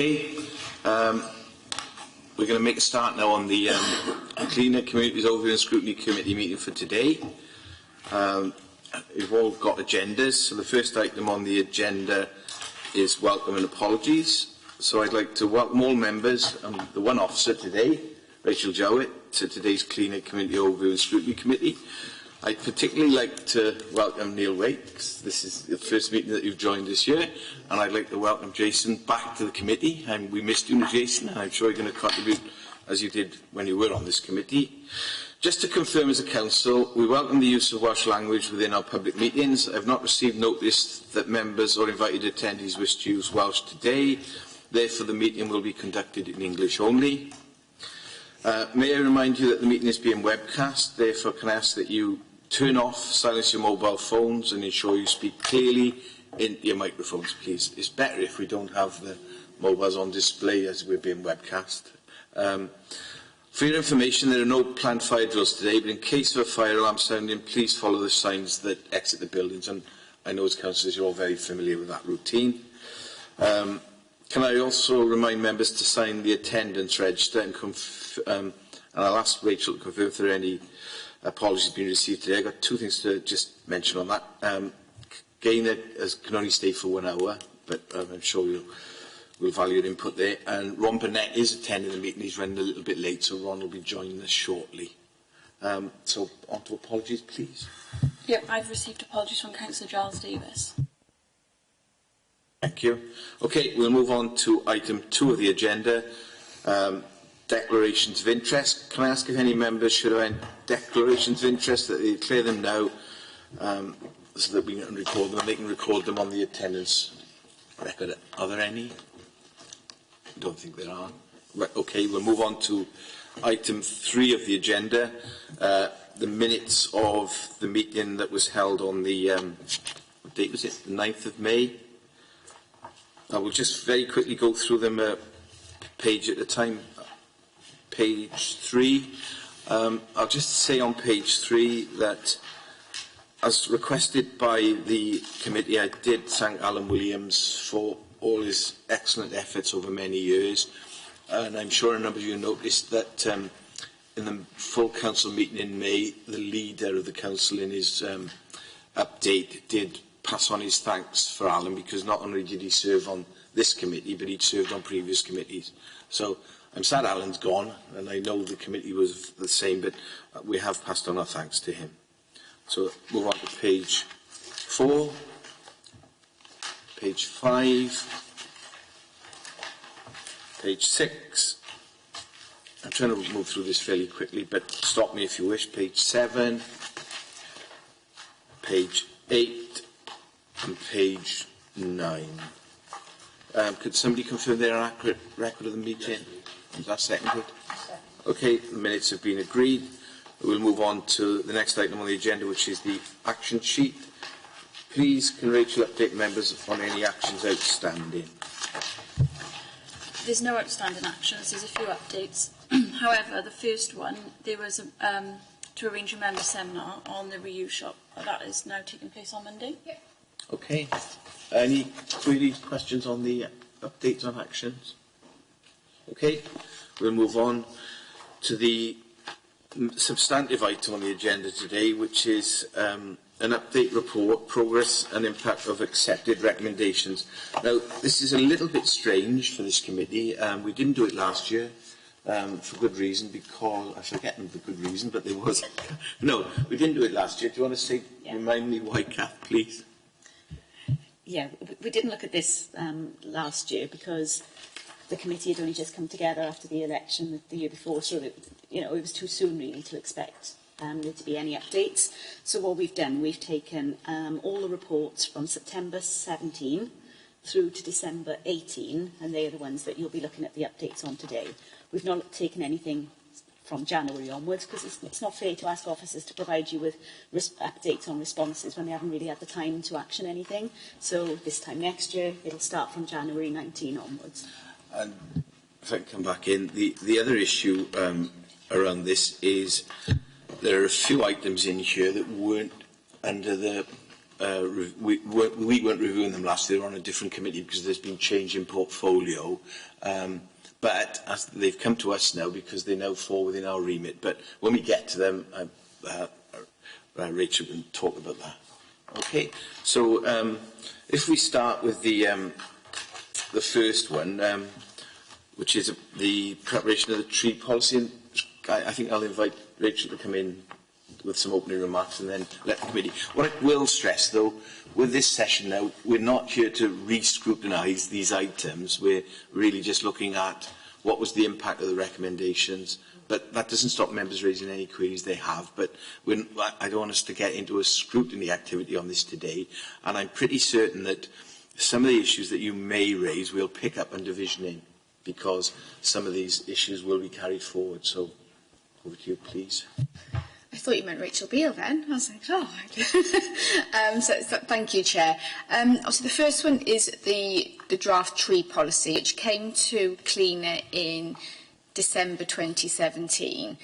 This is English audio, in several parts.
Okay, we're going to make a start now on the Cleaner Communities Overview and Scrutiny Committee meeting for today. We've all got agendas, so the first item on the agenda is welcome and apologies. So I'd like to welcome all members and the one officer today, Rachel Jowett, to today's Cleaner Community Overview and Scrutiny Committee. I'd particularly like to welcome Neil Wakes. This is the first meeting that you've joined this year, and I'd like to welcome Jason back to the committee. We missed you, Jason, and I'm sure you're going to contribute as you did when you were on this committee. Just to confirm as a council, we welcome the use of Welsh language within our public meetings. I've not received notice that members or invited attendees wish to use Welsh today. Therefore, the meeting will be conducted in English only. May I remind you that the meeting is being webcast. Therefore, can I ask that you turn off, silence your mobile phones and ensure you speak clearly into your microphones, please. It's better if we don't have the mobiles on display as we're being webcast. For your information, there are no planned fire drills today, but in case of a fire alarm sounding, please follow the signs that exit the buildings. And I know as councillors you're all very familiar with that routine. Can I also remind members to sign the attendance register and I'll ask Rachel to confirm if there are any apologies being received today. I've got two things to just mention on that. Gaynor can only stay for 1 hour, but I'm sure you'll value your input there. And Ron Burnett is attending the meeting. He's running a little bit late, so Ron will be joining us shortly. So on to apologies, please. Yep, I've received apologies from Councillor Giles Davis. Thank you. Okay, we'll move on to item 2 of the agenda. Declarations of interest. Can I ask if any members should have any declarations of interest, that they declare them now so that we can record them and they can record them on the attendance record? Are there any? I don't think there are. Right, okay, we'll move on to item 3 of the agenda. The minutes of the meeting that was held on the, what date was it? The 9th of May. I will just very quickly go through them page at a time. Page 3. I'll just say on page 3 that, as requested by the committee, I did thank Alan Williams for all his excellent efforts over many years, and I'm sure a number of you noticed that in the full council meeting in May, the leader of the council in his update did pass on his thanks for Alan, because not only did he serve on this committee, but he'd served on previous committees. So I'm sad Alan's gone, and I know the committee was the same, but we have passed on our thanks to him. So move on to page 4, page 5, page 6. I'm trying to move through this fairly quickly, but stop me if you wish. Page 7, page 8, and page 9. Could somebody confirm their accurate record of the meeting? Is that seconded? Okay, the minutes have been agreed. We'll move on to the next item on the agenda, which is the action sheet. Please, can Rachel update members on any actions outstanding? There's no outstanding actions, there's a few updates. However, the first one, there was to arrange a member seminar on the reuse shop. That is now taking place on Monday. Yep. Okay. Any queries, questions on the updates on actions? Okay, we'll move on to the substantive item on the agenda today, which is an update report, progress and impact of accepted recommendations. Now, this is a little bit strange for this committee. We didn't do it last year for good reason, because I forget the good reason, but there was. No, we didn't do it last year. Do you want to say, remind me why, Kath, please? Yeah, we didn't look at this last year because the committee had only just come together after the election the year before, so that, it was too soon really to expect there to be any updates. So what we've done, we've taken all the reports from September 17 through to December 18, and they are the ones that you'll be looking at the updates on today. We've not taken anything from January onwards, because it's not fair to ask officers to provide you with updates on responses when they haven't really had the time to action anything. So this time next year, it'll start from January 19 onwards. And if I can come back in, the other issue around this is there are a few items in here that weren't under the we weren't reviewing them last year. They were on a different committee because there's been change in portfolio. But as they've come to us now because they now fall within our remit. But when we get to them, Rachel can talk about that. Okay, so if we start with the first one, which is the preparation of the tree policy, and I think I'll invite Rachel to come in with some opening remarks and then let the committee. What I will stress, though, with this session now, we're not here to re-scrutinise these items. We're really just looking at what was the impact of the recommendations. But that doesn't stop members raising any queries they have. But I don't want us to get into a scrutiny activity on this today. And I'm pretty certain that some of the issues that you may raise we'll pick up under visioning, because some of these issues will be carried forward. So over to you, please. I thought you meant Rachel Beale then. I was like, oh. So thank you, Chair. So the first one is the draft tree policy, which came to Cleaner in December 2017.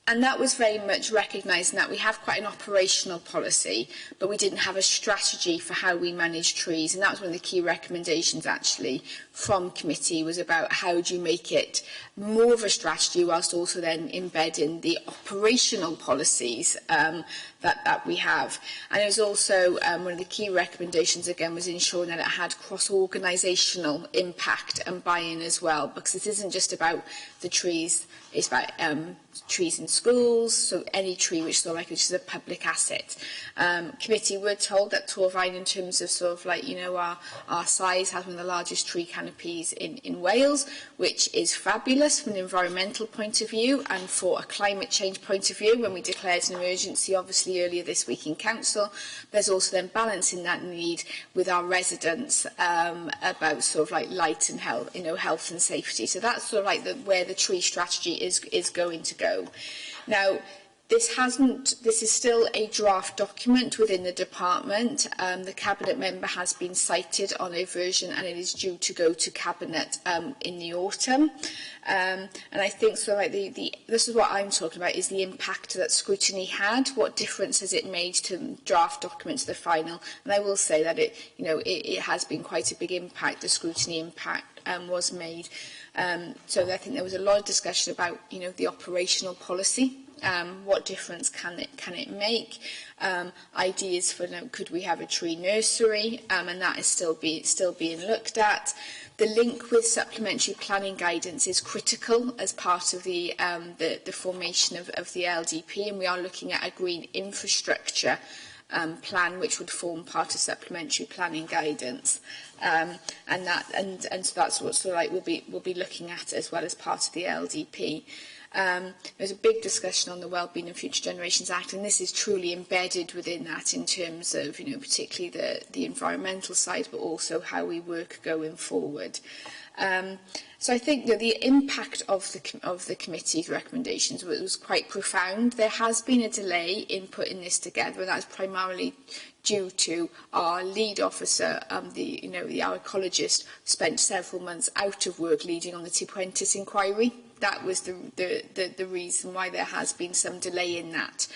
And that was very much recognising that we have quite an operational policy, but we didn't have a strategy for how we manage trees. And that was one of the key recommendations, actually, from committee, was about how do you make it more of a strategy whilst also then embedding the operational policies that we have. And it was also one of the key recommendations, again, was ensuring that it had cross-organisational impact and buy-in as well, because this isn't just about the trees, it's about trees in schools, so any tree which is a public asset. Committee were told that Torfaen, in terms of our size, has one of the largest tree canopies in Wales, which is fabulous from an environmental point of view and for a climate change point of view. When we declared an emergency, obviously earlier this week in council, there's also then balancing that need with our residents about light and health, health and safety. So that's where the tree strategy is going to go. Now, this is still a draft document within the department. The Cabinet member has been cited on a version, and it is due to go to Cabinet in the autumn. And I think this is what I'm talking about, is the impact that scrutiny had. What difference has it made to the draft document to the final? And I will say that it has been quite a big impact. The scrutiny impact was made. So I think there was a lot of discussion about the operational policy. What difference can it make? Ideas for could we have a tree nursery, and that is still being looked at. The link with supplementary planning guidance is critical as part of the formation of the LDP, and we are looking at a green infrastructure plan which would form part of supplementary planning guidance, and so that's what we'll be looking at as well as part of the LDP. There's a big discussion on the Wellbeing and Future Generations Act, and this is truly embedded within that in terms of, particularly the environmental side, but also how we work going forward. So I think the impact of the committee's recommendations was quite profound. There has been a delay in putting this together, and that's primarily due to our lead officer, our ecologist, spent several months out of work leading on the Cipuentis inquiry. That was the reason why there has been some delay in that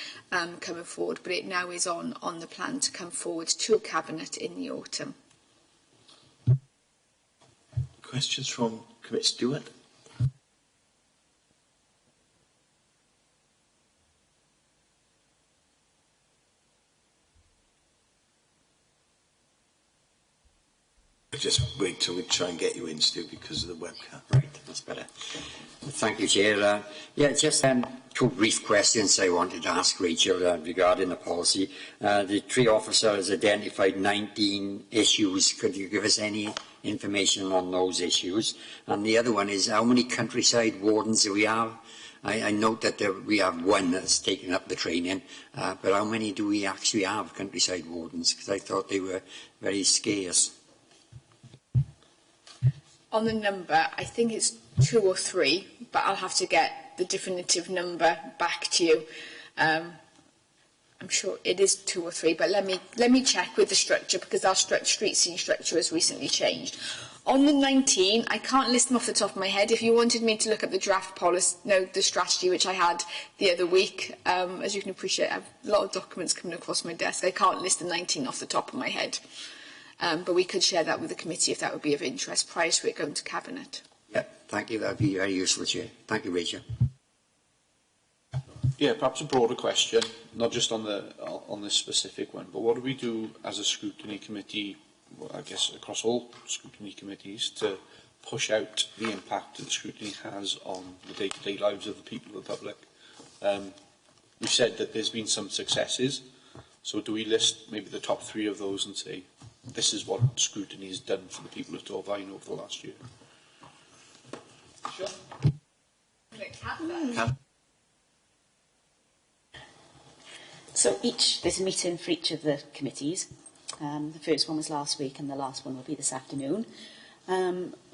coming forward, but it now is on the plan to come forward to Cabinet in the autumn. Questions from Committee Stewart? Just wait till we try and get you in, Stu, because of the webcam. Right, that's better. Thank you, Chair. Just two brief questions I wanted to ask Rachel regarding the policy. The tree officer has identified 19 issues. Could you give us any information on those issues? And the other one is, how many countryside wardens do we have? I note that we have one that's taken up the training, but how many do we actually have, countryside wardens? Because I thought they were very scarce. On the number, I think it's 2 or 3, but I'll have to get the definitive number back to you. I'm sure it is 2 or 3, but let me check with the structure, because our street scene structure has recently changed. On the 19, I can't list them off the top of my head. If you wanted me to look at the draft policy, no, the strategy which I had the other week, as you can appreciate, I have a lot of documents coming across my desk. I can't list the 19 off the top of my head. But we could share that with the committee if that would be of interest prior to it going to Cabinet. Yeah, thank you. That would be very useful, Chair. Thank you, Rachel. Yeah, perhaps a broader question, not just on this specific one, but what do we do as a scrutiny committee, well, I guess across all scrutiny committees, to push out the impact that the scrutiny has on the day-to-day lives of the people of the public? We've said that there's been some successes, so do we list maybe the top 3 of those and say, this is what scrutiny has done for the people of Torfaen over the last year? Sure. So there's a meeting for each of the committees. The first one was last week and the last one will be this afternoon,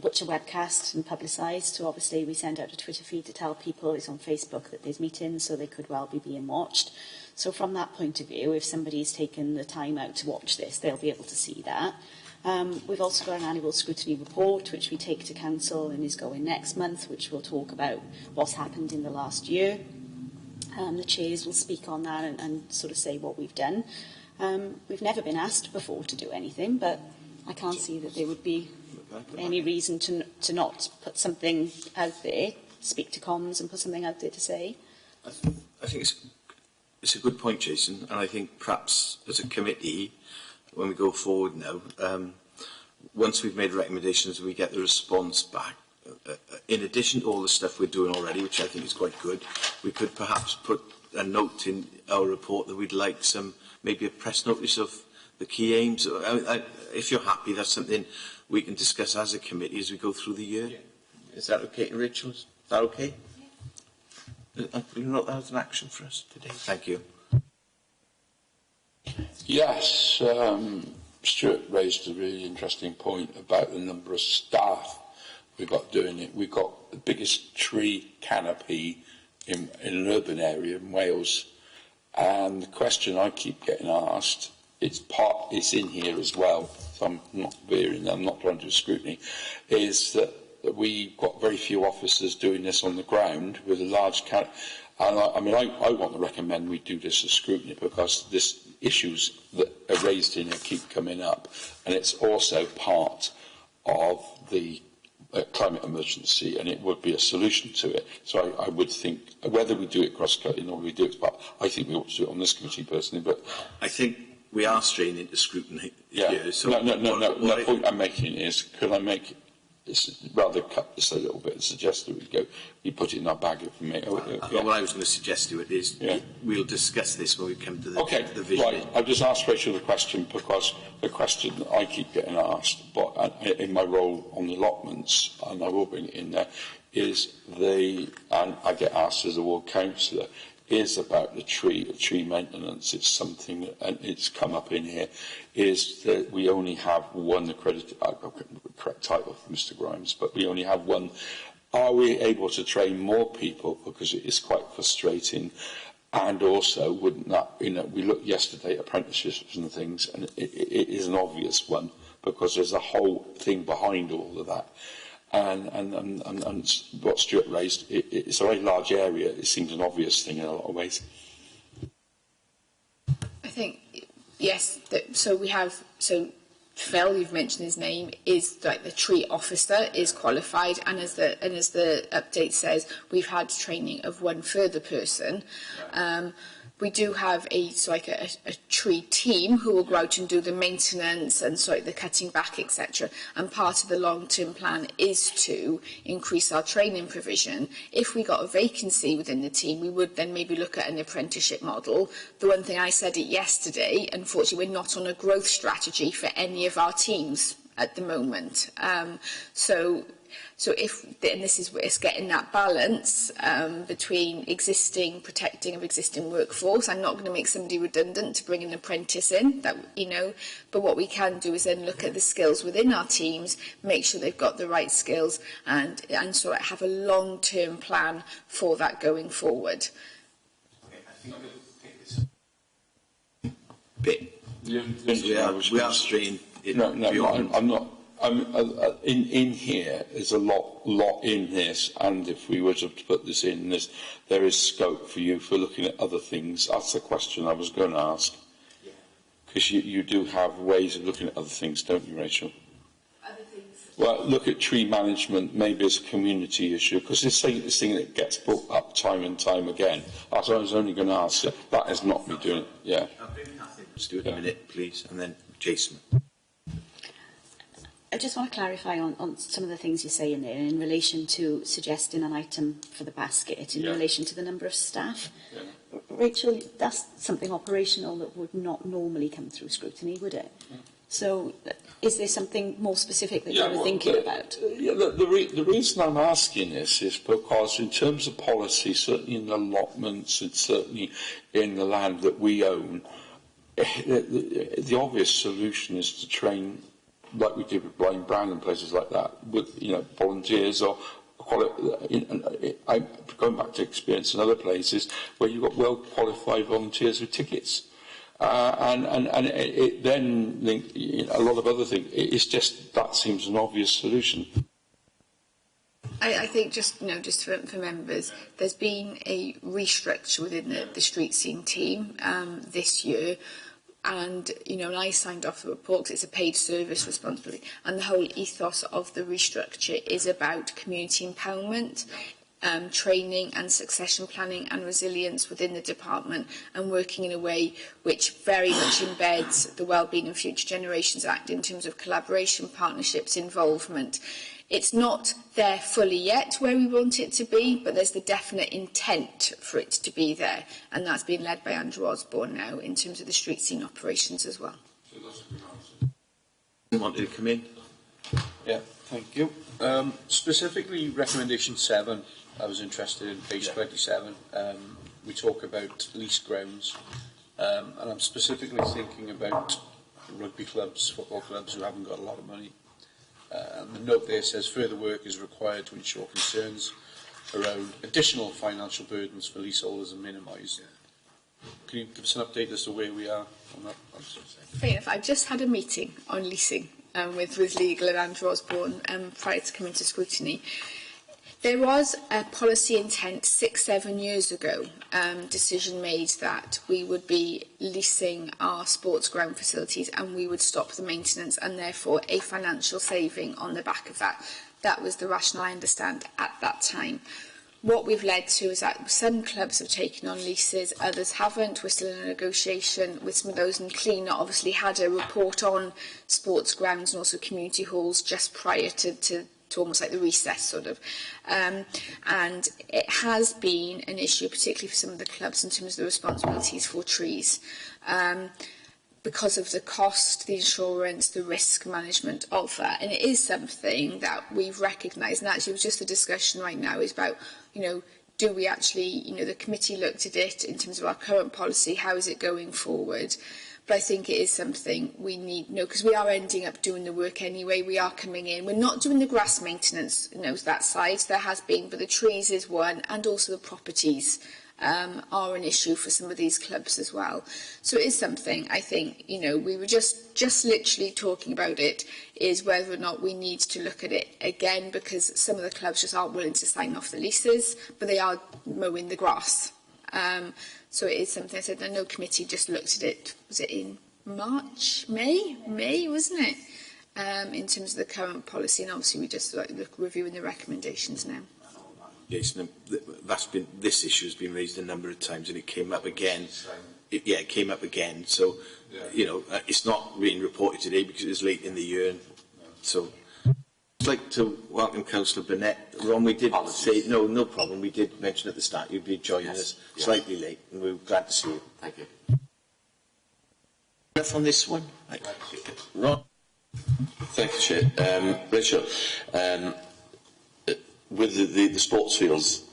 which are webcast and publicised. So obviously we send out a Twitter feed to tell people it's on Facebook that there's meetings, so they could well be being watched. So from that point of view, if somebody's taken the time out to watch this, they'll be able to see that. We've also got an annual scrutiny report, which we take to Council and is going next month, which will talk about what's happened in the last year. The chairs will speak on that and sort of say what we've done. We've never been asked before to do anything, but I can't see that there would be any reason to not put something out there, speak to comms and put something out there to say. I think it's a good point, Jason, and I think perhaps as a committee, when we go forward now, once we've made recommendations, we get the response back. In addition to all the stuff we're doing already, which I think is quite good, we could perhaps put a note in our report that we'd like maybe a press notice of the key aims. If you're happy, that's something we can discuss as a committee as we go through the year. Yeah. Is that okay, Rachel? Is that okay? Yeah. Will you note that as an action for us today? Thank you. Yes, Stuart raised a really interesting point about the number of staff we've got doing it. We've got the biggest tree canopy in an urban area in Wales, and the question I keep getting asked, it's in here as well, so I'm not trying to do scrutiny, is that we've got very few officers doing this on the ground with a large canopy. And I want to recommend we do this as scrutiny, because this issues that are raised in here keep coming up, and it's also part of the climate emergency, and it would be a solution to it. So I would think, whether we do it cross-cutting or we do it, but I think we ought to do it on this committee personally. But I think we are straying into scrutiny. Yeah. Here, so no. The point I'm making is, could I make rather cut this a little bit and suggest that we put it in our bag if we make. What I was going to suggest to it is we'll discuss this when we come to the vision. Right. I've just asked Rachel the question because the question that I keep getting asked, but in my role on the allotments, and I will bring it in there, is and I get asked as a ward councillor, is about the tree maintenance. It's something that, and it's come up in here, is that we only have one accredited, correct title, Mr. Grimes, but we only have one. Are we able to train more people? Because it is quite frustrating. And also, wouldn't that, we looked yesterday at apprenticeships and things, and it is an obvious one, because there's a whole thing behind all of that. And what Stuart raised, it's a very large area. It seems an obvious thing in a lot of ways. I think, yes, Phil, you've mentioned his name, is like the tree officer, is qualified, and as the update says, we've had training of one further person. We do have a tree team who will go out and do the maintenance and the cutting back, etc. And part of the long-term plan is to increase our training provision. If we got a vacancy within the team, we would then maybe look at an apprenticeship model. The one thing I said yesterday, unfortunately, we're not on a growth strategy for any of our teams at the moment. So it's getting that balance between protecting of existing workforce. I'm not going to make somebody redundant to bring an apprentice in, but what we can do is then look at the skills within our teams, make sure they've got the right skills, and have a long-term plan for that going forward. Okay, I think I'm going to take this. We are strained. No, I'm not. In here, there's a lot in this, and if we were to put this in this, there is scope for you for looking at other things. That's the question I was going to ask. Because you do have ways of looking at other things, don't you, Rachel? Other things? Well, look at tree management maybe as a community issue, because this thing that gets brought up time and time again. That's what I was only going to ask. That is not me doing it. Yeah. Let's do it in a minute, please, and then Jason. I just want to clarify on some of the things you say in there in relation to suggesting an item for the basket, in relation to the number of staff. Yeah. Rachel, that's something operational that would not normally come through scrutiny, would it? Yeah. So is there something more specific that you're thinking about? The reason I'm asking this is because in terms of policy, certainly in the allotments and certainly in the land that we own, the obvious solution is to train, like we did with Blind Brown and places like that, with volunteers or I'm going back to experience in other places where you've got well qualified volunteers with tickets, and it then a lot of other things. It's just that seems an obvious solution. I think just for members, there's been a restructure within the street scene team this year. And, and I signed off the report because it's a paid service responsibility. And the whole ethos of the restructure is about community empowerment, training and succession planning and resilience within the department, and working in a way which very much embeds the Wellbeing and Future Generations Act in terms of collaboration, partnerships, involvement. It's not there fully yet where we want it to be, but there's the definite intent for it to be there, and that's being led by Andrew Osborne now in terms of the street scene operations as well. Wanted to come in? Yeah, thank you. Specifically, recommendation 7, I was interested in page 27. We talk about leased grounds, and I'm specifically thinking about rugby clubs, football clubs who haven't got a lot of money. The note there says further work is required to ensure concerns around additional financial burdens for leaseholders are minimised. Can you give us an update as to where we are on that? Fair enough. I've just had a meeting on leasing with Legal and Andrew Osborne prior to coming to scrutiny. There was a policy intent 6-7 years ago, decision made that we would be leasing our sports ground facilities and we would stop the maintenance, and therefore a financial saving on the back of that. That was the rationale, I understand, at that time. What we've led to is that some clubs have taken on leases, others haven't. We're still in a negotiation with some of those, and Cleaner obviously had a report on sports grounds and also community halls just prior to almost like the recess sort of. And it has been an issue, particularly for some of the clubs, in terms of the responsibilities for trees. Because of the cost, the insurance, the risk management of that. And it is something that we've recognised, and actually it was just a discussion right now is about, do we actually, the committee looked at it in terms of our current policy, how is it going forward? But I think it is something we need, because we are ending up doing the work anyway. We are coming in. We're not doing the grass maintenance, that side. There has been, but the trees is one, and also the properties are an issue for some of these clubs as well. So it is something, I think, we were just literally talking about it, is whether or not we need to look at it again, because some of the clubs just aren't willing to sign off the leases, but they are mowing the grass. So it is something, I said, I know committee just looked at it, was it in March, May, wasn't it? In terms of the current policy, and obviously we just reviewing the recommendations now. Jason, this issue has been raised a number of times, and it came up again. It came up again. So, it's not being reported today because it was late in the year. So, I'd like to welcome Councillor Burnett. Ron, we did say no problem. We did mention at the start you'd be joining us slightly late, and we're glad to see you. Thank you. On this one, Ron. Thank you, Chair. Rachel, with the sports fields,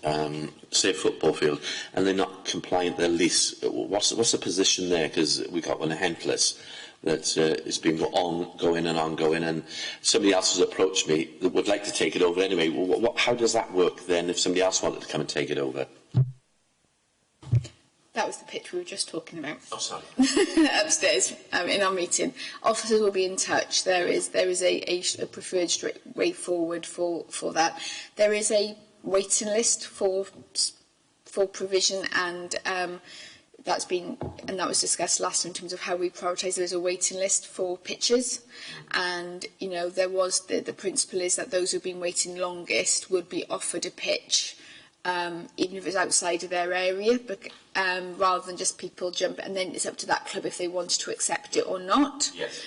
say football field, and they're not compliant their lease, what's the position there? Because we got one at Henfless that it's been ongoing, and somebody else has approached me that would like to take it over anyway. How does that work then if somebody else wanted to come and take it over? That was the pitch we were just talking about. Oh, sorry. Upstairs in our meeting. Officers will be in touch. There is a preferred straight way forward for that. There is a waiting list for provision, and that was discussed last in terms of how we prioritise. There is a waiting list for pitches, and there was the principle is that those who've been waiting longest would be offered a pitch. Even if it's outside of their area, but, rather than just people jump, and then it's up to that club if they wanted to accept it or not. Yes.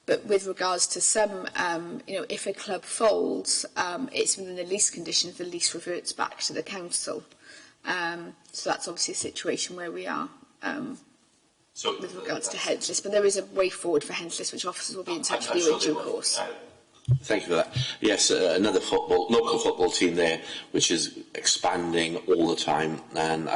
But with regards to some, if a club folds, it's within the lease conditions, the lease reverts back to the council. So that's obviously a situation where we are with regards to heads list. But there is a way forward for heads list, which officers will be in touch with you in due course. Thank you for that. Yes, another local football team there, which is expanding all the time, and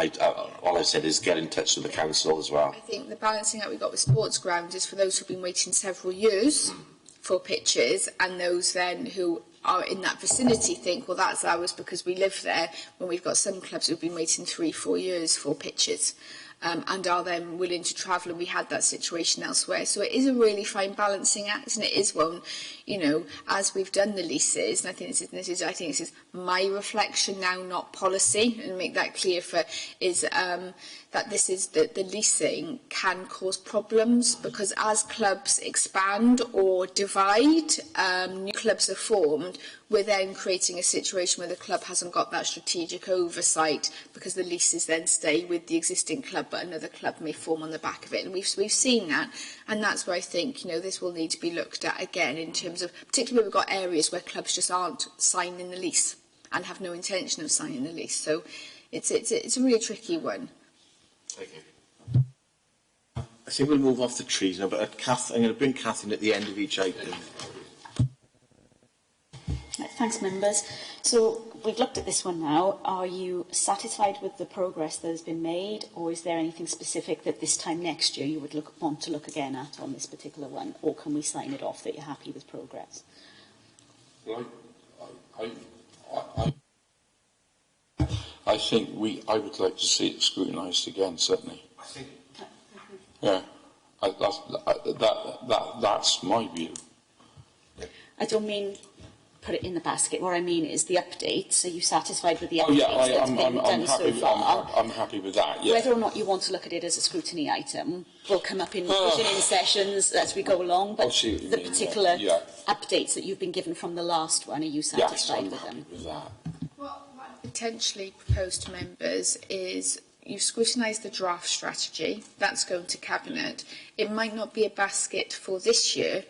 all I said is get in touch with the council as well. I think the balancing act we've got with sports grounds is for those who've been waiting several years for pitches, and those then who are in that vicinity think, well, that's ours because we live there, when we've got some clubs who've been waiting 3-4 years for pitches. And are then willing to travel, and we had that situation elsewhere. So it is a really fine balancing act, and it is one, as we've done the leases, and I think this is my reflection now, not policy, and make that clear that this is the leasing can cause problems, because as clubs expand or divide, new clubs are formed, we're then creating a situation where the club hasn't got that strategic oversight, because the leases then stay with the existing club, but another club may form on the back of it. And we've seen that, and that's where I think this will need to be looked at again in terms of, particularly where we've got areas where clubs just aren't signing the lease and have no intention of signing the lease. So it's a really tricky one. Thank you. I think we'll move off the trees now, but I'm going to bring Kath in at the end of each item. Thanks, members. So we've looked at this one now. Are you satisfied with the progress that has been made, or is there anything specific that this time next year you would want to look again at on this particular one, or can we sign it off that you're happy with progress? Well, I think I would like to see it scrutinised again, certainly. I think. Yeah, that's my view. I don't mean put it in the basket. What I mean is the updates. Are you satisfied with the updates I'm happy with that, yeah. Whether or not you want to look at it as a scrutiny item will come up in visioning sessions as we go along, but the particular updates that you've been given from the last one, are you satisfied with them? With that. What I potentially propose to members is you scrutinise the draft strategy. That's going to Cabinet. It might not be a basket for this year,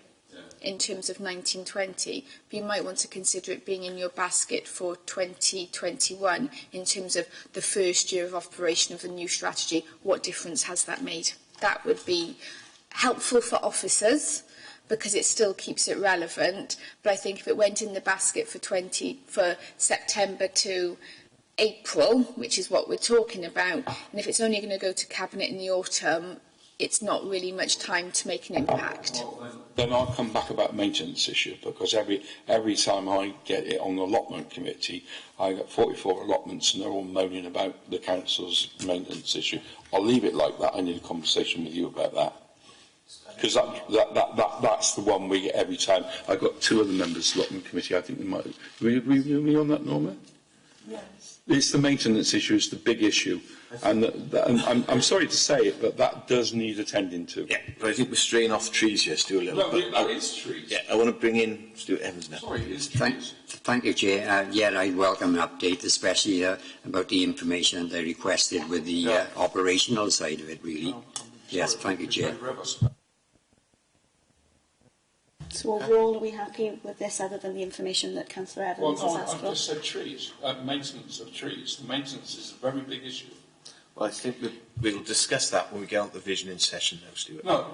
in terms of 1920, but you might want to consider it being in your basket for 2021 in terms of the first year of operation of the new strategy. What difference has that made? That would be helpful for officers because it still keeps it relevant, but I think if it went in the basket for September to April, which is what we're talking about, and if it's only going to go to Cabinet in the autumn, it's not really much time to make an impact. Then I'll come back about maintenance issue, because every time I get it on the allotment committee, I get 44 allotments and they're all moaning about the council's maintenance issue. I'll leave it like that. I need a conversation with you about that. Because that's the one we get every time. I've got two other members of the allotment committee. I think we might. Will you agree with me on that, Norma? Yes. It's the maintenance issue is the big issue. And I'm sorry to say it, but that does need attending to. Yeah, but I think we're straying off trees here, Stuart. No, that is trees. Yeah, I want to bring in Stuart Evans now. Sorry, it's trees. Thank you, Chair. I welcome an update, especially about the information they requested with the operational side of it, really. Yes, thank you, Chair. So overall, are we happy with this other than the information that Councillor Evans has asked for? I've just said trees, maintenance of trees. Maintenance is a very big issue. Well, I think we'll discuss that when we get on the visioning session now, Stuart. No.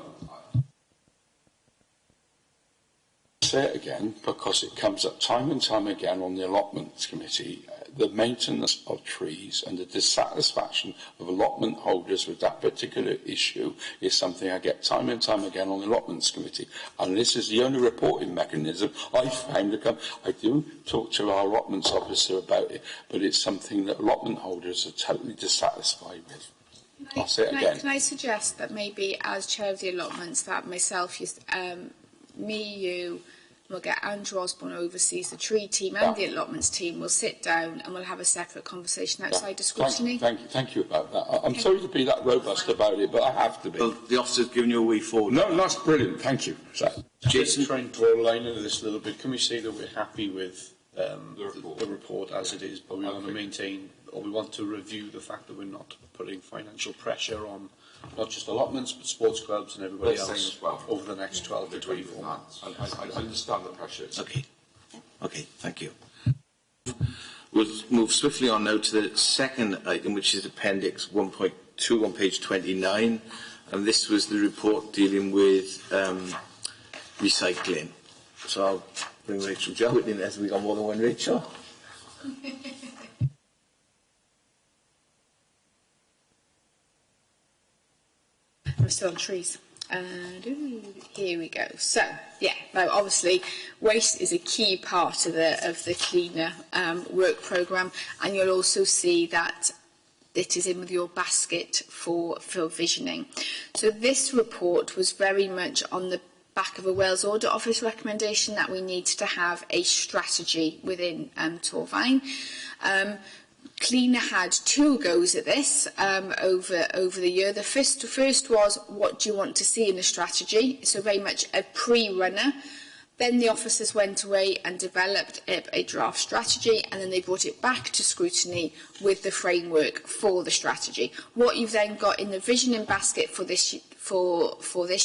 Say it again, because it comes up time and time again on the allotments committee. The maintenance of trees and the dissatisfaction of allotment holders with that particular issue is something I get time and time again on the allotments committee. And this is the only reporting mechanism I found to come. I do talk to our allotments officer about it, but it's something that allotment holders are totally dissatisfied with. I'll say it again. Can I suggest that maybe as chair of the allotments, that myself, you, we'll get Andrew Osborne, who oversees the tree team and the allotments team, will sit down and we'll have a separate conversation outside of scrutiny. Thank you about that. I'm sorry to be that robust about it, but I have to be. Well, the officer's given you a way forward. No, that's brilliant. Thank you. Jason, try and draw a line into this a little bit. Can we say that we're happy with the report as it is, but we want to maintain, or we want to review the fact that we're not putting financial pressure on not just allotments but sports clubs and everybody else over the next 12 to 24 months? I understand the pressure. Okay. Okay, thank you. We'll move swiftly on now to the second item, which is Appendix 1.2 on page 29, and this was the report dealing with recycling. So I'll bring Rachel Jowett in, as we got more than one Rachel. I'm still on trees. Here we go. So, now obviously waste is a key part of the cleaner work programme, and you'll also see that it is in with your basket for visioning. So this report was very much on the back of a Wales Audit Office recommendation that we need to have a strategy within Torfaen. Cleaner had 2 goes at this over the year. The first was, what do you want to see in a strategy? So very much a pre-runner. Then the officers went away and developed a draft strategy, and then they brought it back to scrutiny with the framework for the strategy. What you've then got in the visioning basket for this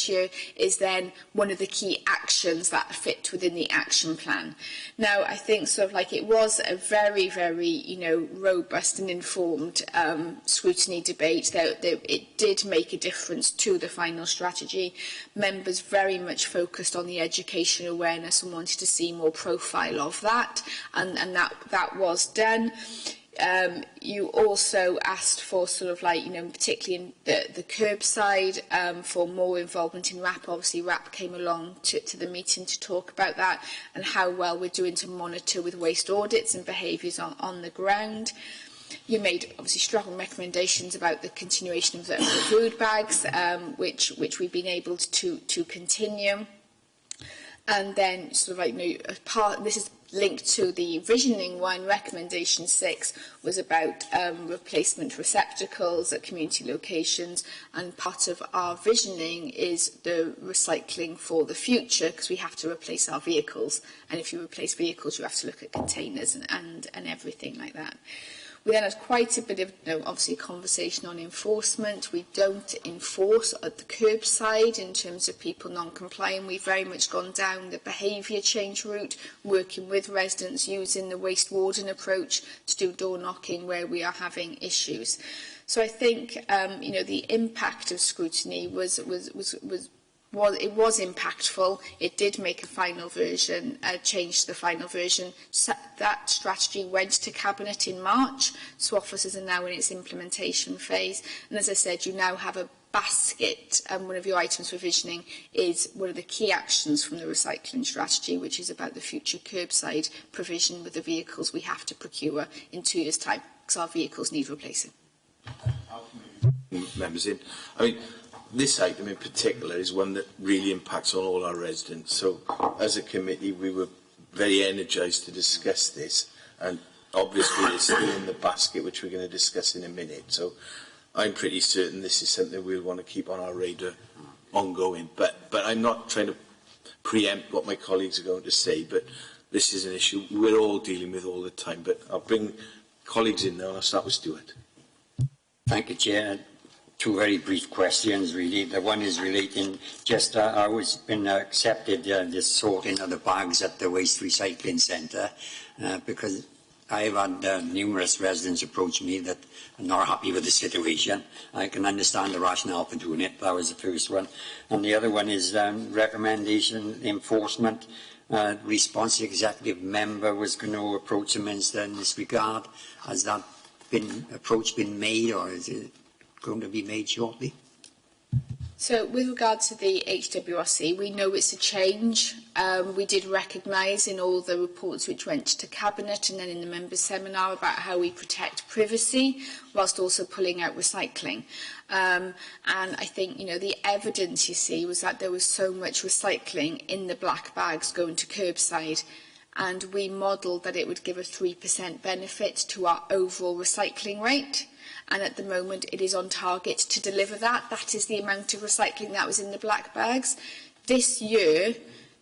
year is then one of the key actions that fit within the action plan. Now, I think it was a very, very, robust and informed scrutiny debate. It did make a difference to the final strategy. Members very much focused on the education awareness and wanted to see more profile of that, and that was done. You also asked for particularly in the curbside, for more involvement in RAP. Obviously, RAP came along to the meeting to talk about that and how well we're doing to monitor with waste audits and behaviours on the ground. You made obviously strong recommendations about the continuation of the food bags, which we've been able to continue. And then this is linked to the visioning one. Recommendation 6 was about replacement receptacles at community locations, and part of our visioning is the recycling for the future, because we have to replace our vehicles, and if you replace vehicles you have to look at containers and everything like that. We then had quite a bit of, obviously, conversation on enforcement. We don't enforce at the curbside in terms of people non-complying. We've very much gone down the behaviour change route, working with residents, using the waste warden approach to do door knocking where we are having issues. So I think, the impact of scrutiny was impactful. It did make a final version, change to the final version. So that strategy went to Cabinet in March, so officers are now in its implementation phase. And as I said, you now have a basket, and one of your items for visioning is one of the key actions from the recycling strategy, which is about the future curbside provision with the vehicles we have to procure in 2 years' time, because our vehicles need replacing. Members in. This item in particular is one that really impacts on all our residents. So, as a committee, we were very energised to discuss this, and obviously it's still in the basket, which we're going to discuss in a minute. So, I'm pretty certain this is something we'll want to keep on our radar ongoing. But I'm not trying to preempt what my colleagues are going to say, but this is an issue we're all dealing with all the time. But I'll bring colleagues in now, and I'll start with Stuart. Thank you, Chair. 2 very brief questions, really. The one is relating, I was been accepted the sorting of the bags at the Waste Recycling Centre, because I've had numerous residents approach me that are not happy with the situation. I can understand the rationale for doing it. That was the first one. And the other one is recommendation enforcement. Responsive executive member was going to approach the Minister in this regard. Has that approach been made, or is it going to be made shortly? So with regard to the HWRC, we know it's a change. We did recognise in all the reports which went to Cabinet and then in the members' seminar about how we protect privacy whilst also pulling out recycling. And I think, the evidence you see was that there was so much recycling in the black bags going to curbside, and we modelled that it would give a 3% benefit to our overall recycling rate. And at the moment it is on target to deliver that. That is the amount of recycling that was in the black bags. This year,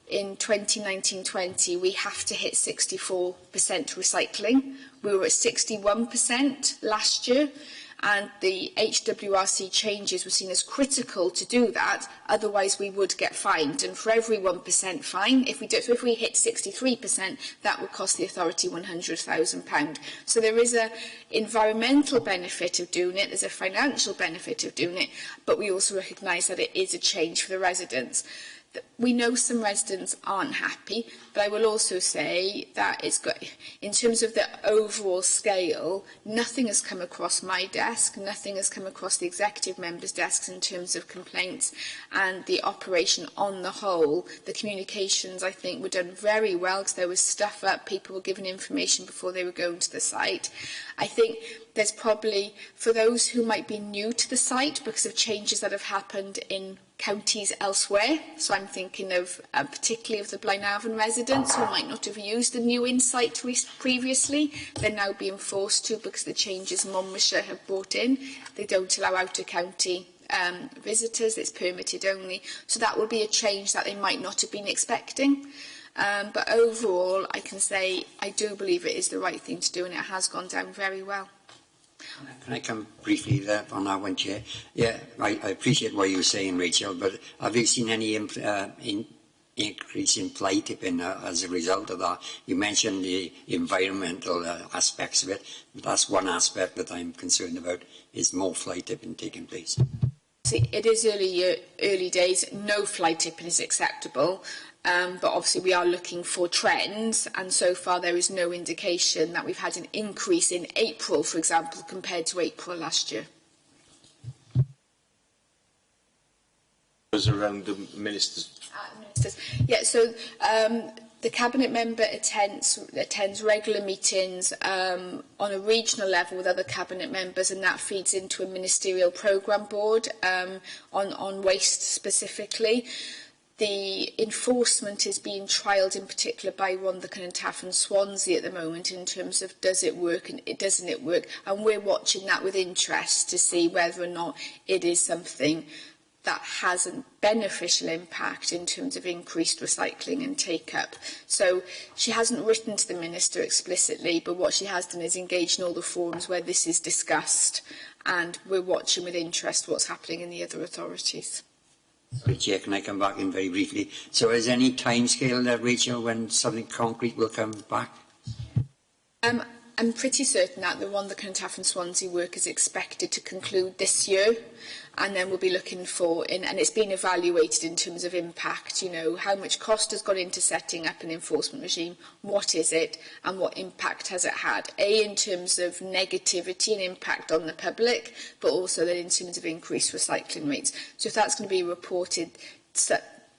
in 2019-20, we have to hit 64% recycling. We were at 61% last year, and the HWRC changes were seen as critical to do that, otherwise we would get fined. And for every 1% fine, if we hit 63%, that would cost the authority £100,000. So there is an environmental benefit of doing it, there's a financial benefit of doing it, but we also recognise that it is a change for the residents. We know some residents aren't happy, but I will also say that in terms of the overall scale, nothing has come across my desk, nothing has come across the executive members' desks in terms of complaints, and the operation on the whole, the communications, I think, were done very well because there was stuff up, people were given information before they were going to the site. I think there's probably, for those who might be new to the site because of changes that have happened in counties elsewhere, so I'm thinking of particularly of the Blaenavon residents who might not have used the new insight previously. They're now being forced to because the changes Monmouthshire have brought in. They don't allow out-of-county visitors, it's permitted only. So that will be a change that they might not have been expecting. But overall, I can say I do believe it is the right thing to do, and it has gone down very well. Can I come briefly there on that one, Chair? Yeah, I appreciate what you were saying, Rachel, but have you seen any increase in fly tipping as a result of that? You mentioned the environmental aspects of it, but that's one aspect that I'm concerned about, is more fly tipping taking place. See, it is early days. No fly tipping is acceptable. But obviously we are looking for trends, and so far there is no indication that we've had an increase in April, for example, compared to April last year. Was around the ministers. Yeah, so the Cabinet member attends regular meetings on a regional level with other Cabinet members, and that feeds into a ministerial programme board on waste specifically. The enforcement is being trialled in particular by Rhondda Cynon Taf and Swansea at the moment in terms of does it work and doesn't it work, and we're watching that with interest to see whether or not it is something that has a beneficial impact in terms of increased recycling and take-up. So she hasn't written to the Minister explicitly, but what she has done is engage in all the forums where this is discussed, and we're watching with interest what's happening in the other authorities. Sorry, Chair, can I come back in very briefly? So is there any timescale there, Rachel, when something concrete will come back? I'm pretty certain that the Rhondda Cynon Taf and Swansea work is expected to conclude this year, and then we'll be looking for, and it's been evaluated in terms of impact, how much cost has gone into setting up an enforcement regime, what is it, and what impact has it had, in terms of negativity and impact on the public, but also then in terms of increased recycling rates. So if that's going to be reported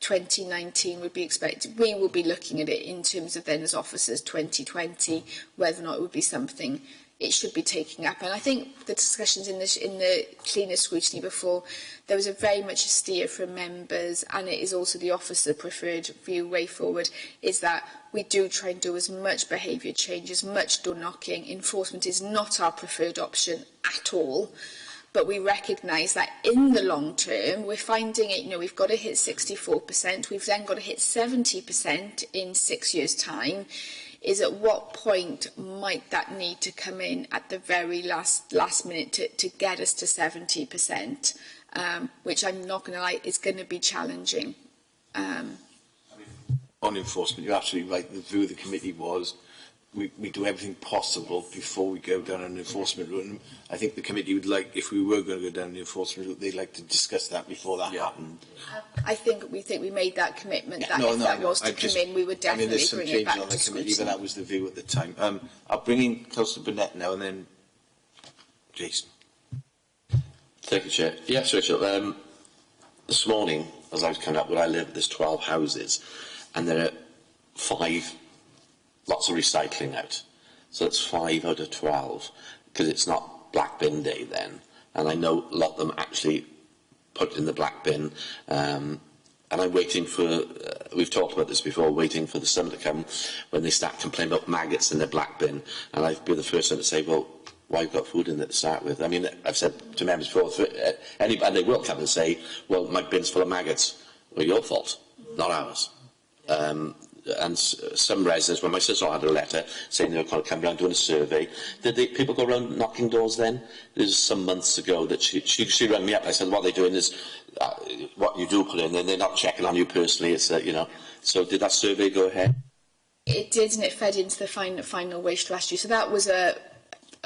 2019 would be expected, we will be looking at it in terms of then as officers 2020, whether or not it would be something it should be taking up. And I think the discussions in the cleaner scrutiny before, there was very much a steer from members, and it is also the officer preferred view way forward, is that we do try and do as much behaviour change, as much door knocking. Enforcement is not our preferred option at all. But we recognise that in the long term, we're finding it, we've got to hit 64%, we've then got to hit 70% in 6 years' time. Is at what point might that need to come in at the very last minute to get us to 70%, which I'm not going to lie, is going to be challenging. On enforcement, you're absolutely right. The view of the committee was we do everything possible before we go down an enforcement route. And I think the committee would like, if we were going to go down the enforcement route, they'd like to discuss that before that happened. I think we made that commitment that if that was to come in, we would definitely bring it back to scrutiny. But that was the view at the time. I'll bring in Councillor Burnett now, and then Jason. Thank you, Chair. Yes, Rachel. this morning, as I was coming up where I live, there's 12 houses, and there are 5 lots of recycling out. So it's 5 out of 12, because it's not black bin day then. And I know a lot of them actually put it in the black bin. And I'm waiting for, we've talked about this before, waiting for the summer to come when they start complaining about maggots in their black bin. And I'd be the first one to say, well, why have you got food in there to start with? I mean, I've said to members before, and they will come and say, well, my bin's full of maggots. Well, your fault, not ours. And some residents, when my sister had a letter saying they were going to come round doing a survey, did people go around knocking doors then? There's some months ago that she rang me up. I said, what they're doing is what you do put in, and they're not checking on you personally. It's you know. So did that survey go ahead? It did, and it fed into the final waste strategy. So that was a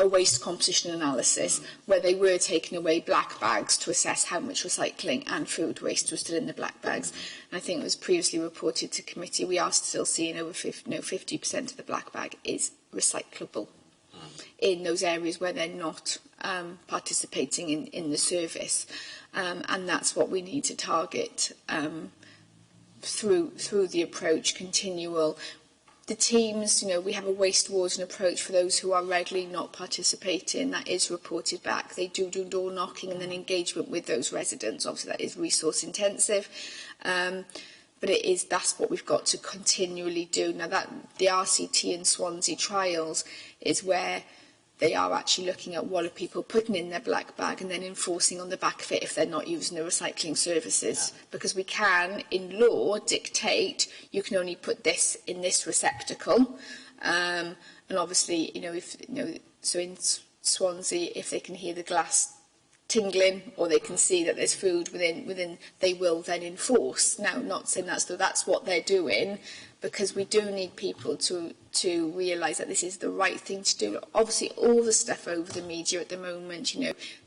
waste composition analysis where they were taking away black bags to assess how much recycling and food waste was still in the black bags. And I think it was previously reported to committee, we are still seeing over 50% of the black bag is recyclable in those areas where they're not participating in the service. And that's what we need to target through the approach, continual. The teams, we have a waste warden approach for those who are regularly not participating. That is reported back. They do door knocking and then engagement with those residents. Obviously, that is resource intensive, but that's what we've got to continually do. Now, that the RCT and Swansea trials is where they are actually looking at what are people putting in their black bag and then enforcing on the back of it if they're not using the recycling services. Because we can, in law, dictate you can only put this in this receptacle. And obviously, so in Swansea, if they can hear the glass tingling or they can see that there's food within, they will then enforce. Now, not saying that's what they're doing, because we do need people to realise that this is the right thing to do. Obviously, all the stuff over the media at the moment,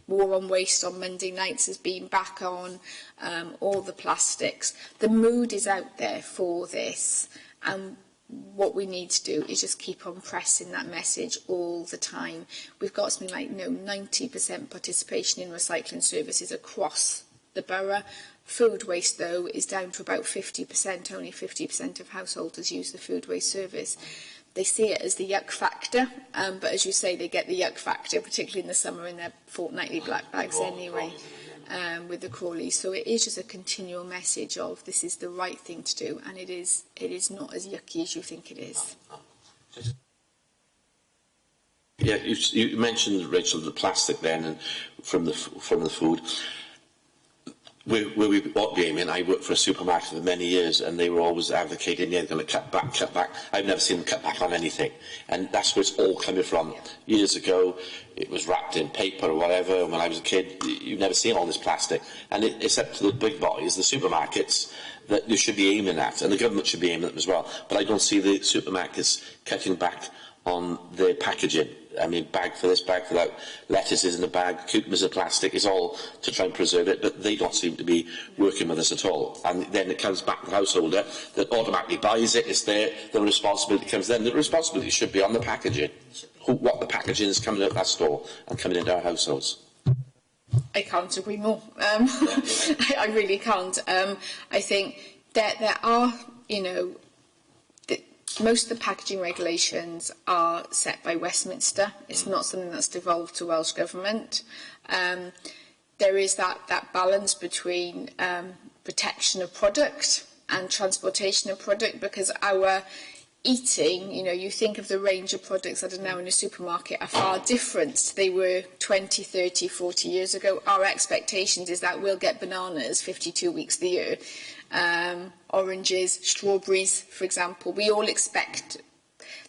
War on Waste on Monday nights has been back on, all the plastics. The mood is out there for this, and what we need to do is just keep on pressing that message all the time. We've got something like 90% participation in recycling services across the borough. Food waste, though, is down to about 50%. Only 50% of householders use the food waste service. They see it as the yuck factor, but as you say, they get the yuck factor, particularly in the summer, in their fortnightly black bags anyway, with the Crawleys. So it is just a continual message of this is the right thing to do, and it is not as yucky as you think it is. Yeah, you mentioned, Rachel, the plastic then, and from the food. Where we bought gaming, I worked for a supermarket for many years, and they were always advocating, they're going to cut back. I've never seen them cut back on anything. And that's where it's all coming from. Years ago, it was wrapped in paper or whatever, and when I was a kid, you've never seen all this plastic. And it's up to the big boys, the supermarkets, that you should be aiming at, and the government should be aiming at them as well. But I don't see the supermarkets cutting back on their packaging. I mean, bag for this, bag for that, lettuce is in a bag, cucumbers are plastic, it's all to try and preserve it, but they don't seem to be working with us at all. And then it comes back to the householder that automatically buys it, it's there, the responsibility comes then. The responsibility should be on the packaging, what the packaging is coming out of that store and coming into our households. I can't agree more. I really can't. I think that there are, most of the packaging regulations are set by Westminster. It's not something that's devolved to Welsh Government. There is that balance between protection of product and transportation of product, because our eating, you think of the range of products that are now in a supermarket are far different to they were 20, 30, 40 years ago. Our expectations is that we'll get bananas 52 weeks of the year. Oranges, strawberries, for example. We all expect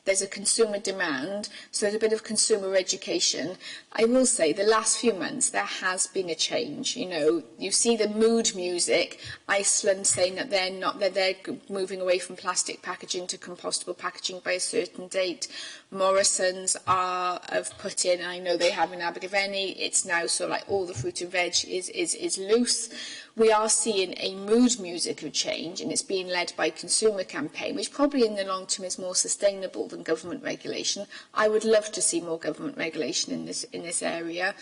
there's a consumer demand, so there's a bit of consumer education. I will say the last few months there has been a change. You see the mood music, Iceland saying that they're moving away from plastic packaging to compostable packaging by a certain date. Morrison's have put in, I know they have in Abergavenny, it's now so like all the fruit and veg is loose. we are seeing a mood music of change, and it's being led by a consumer campaign, which probably in the long term is more sustainable than government regulation. I would love to see more government regulation in this area.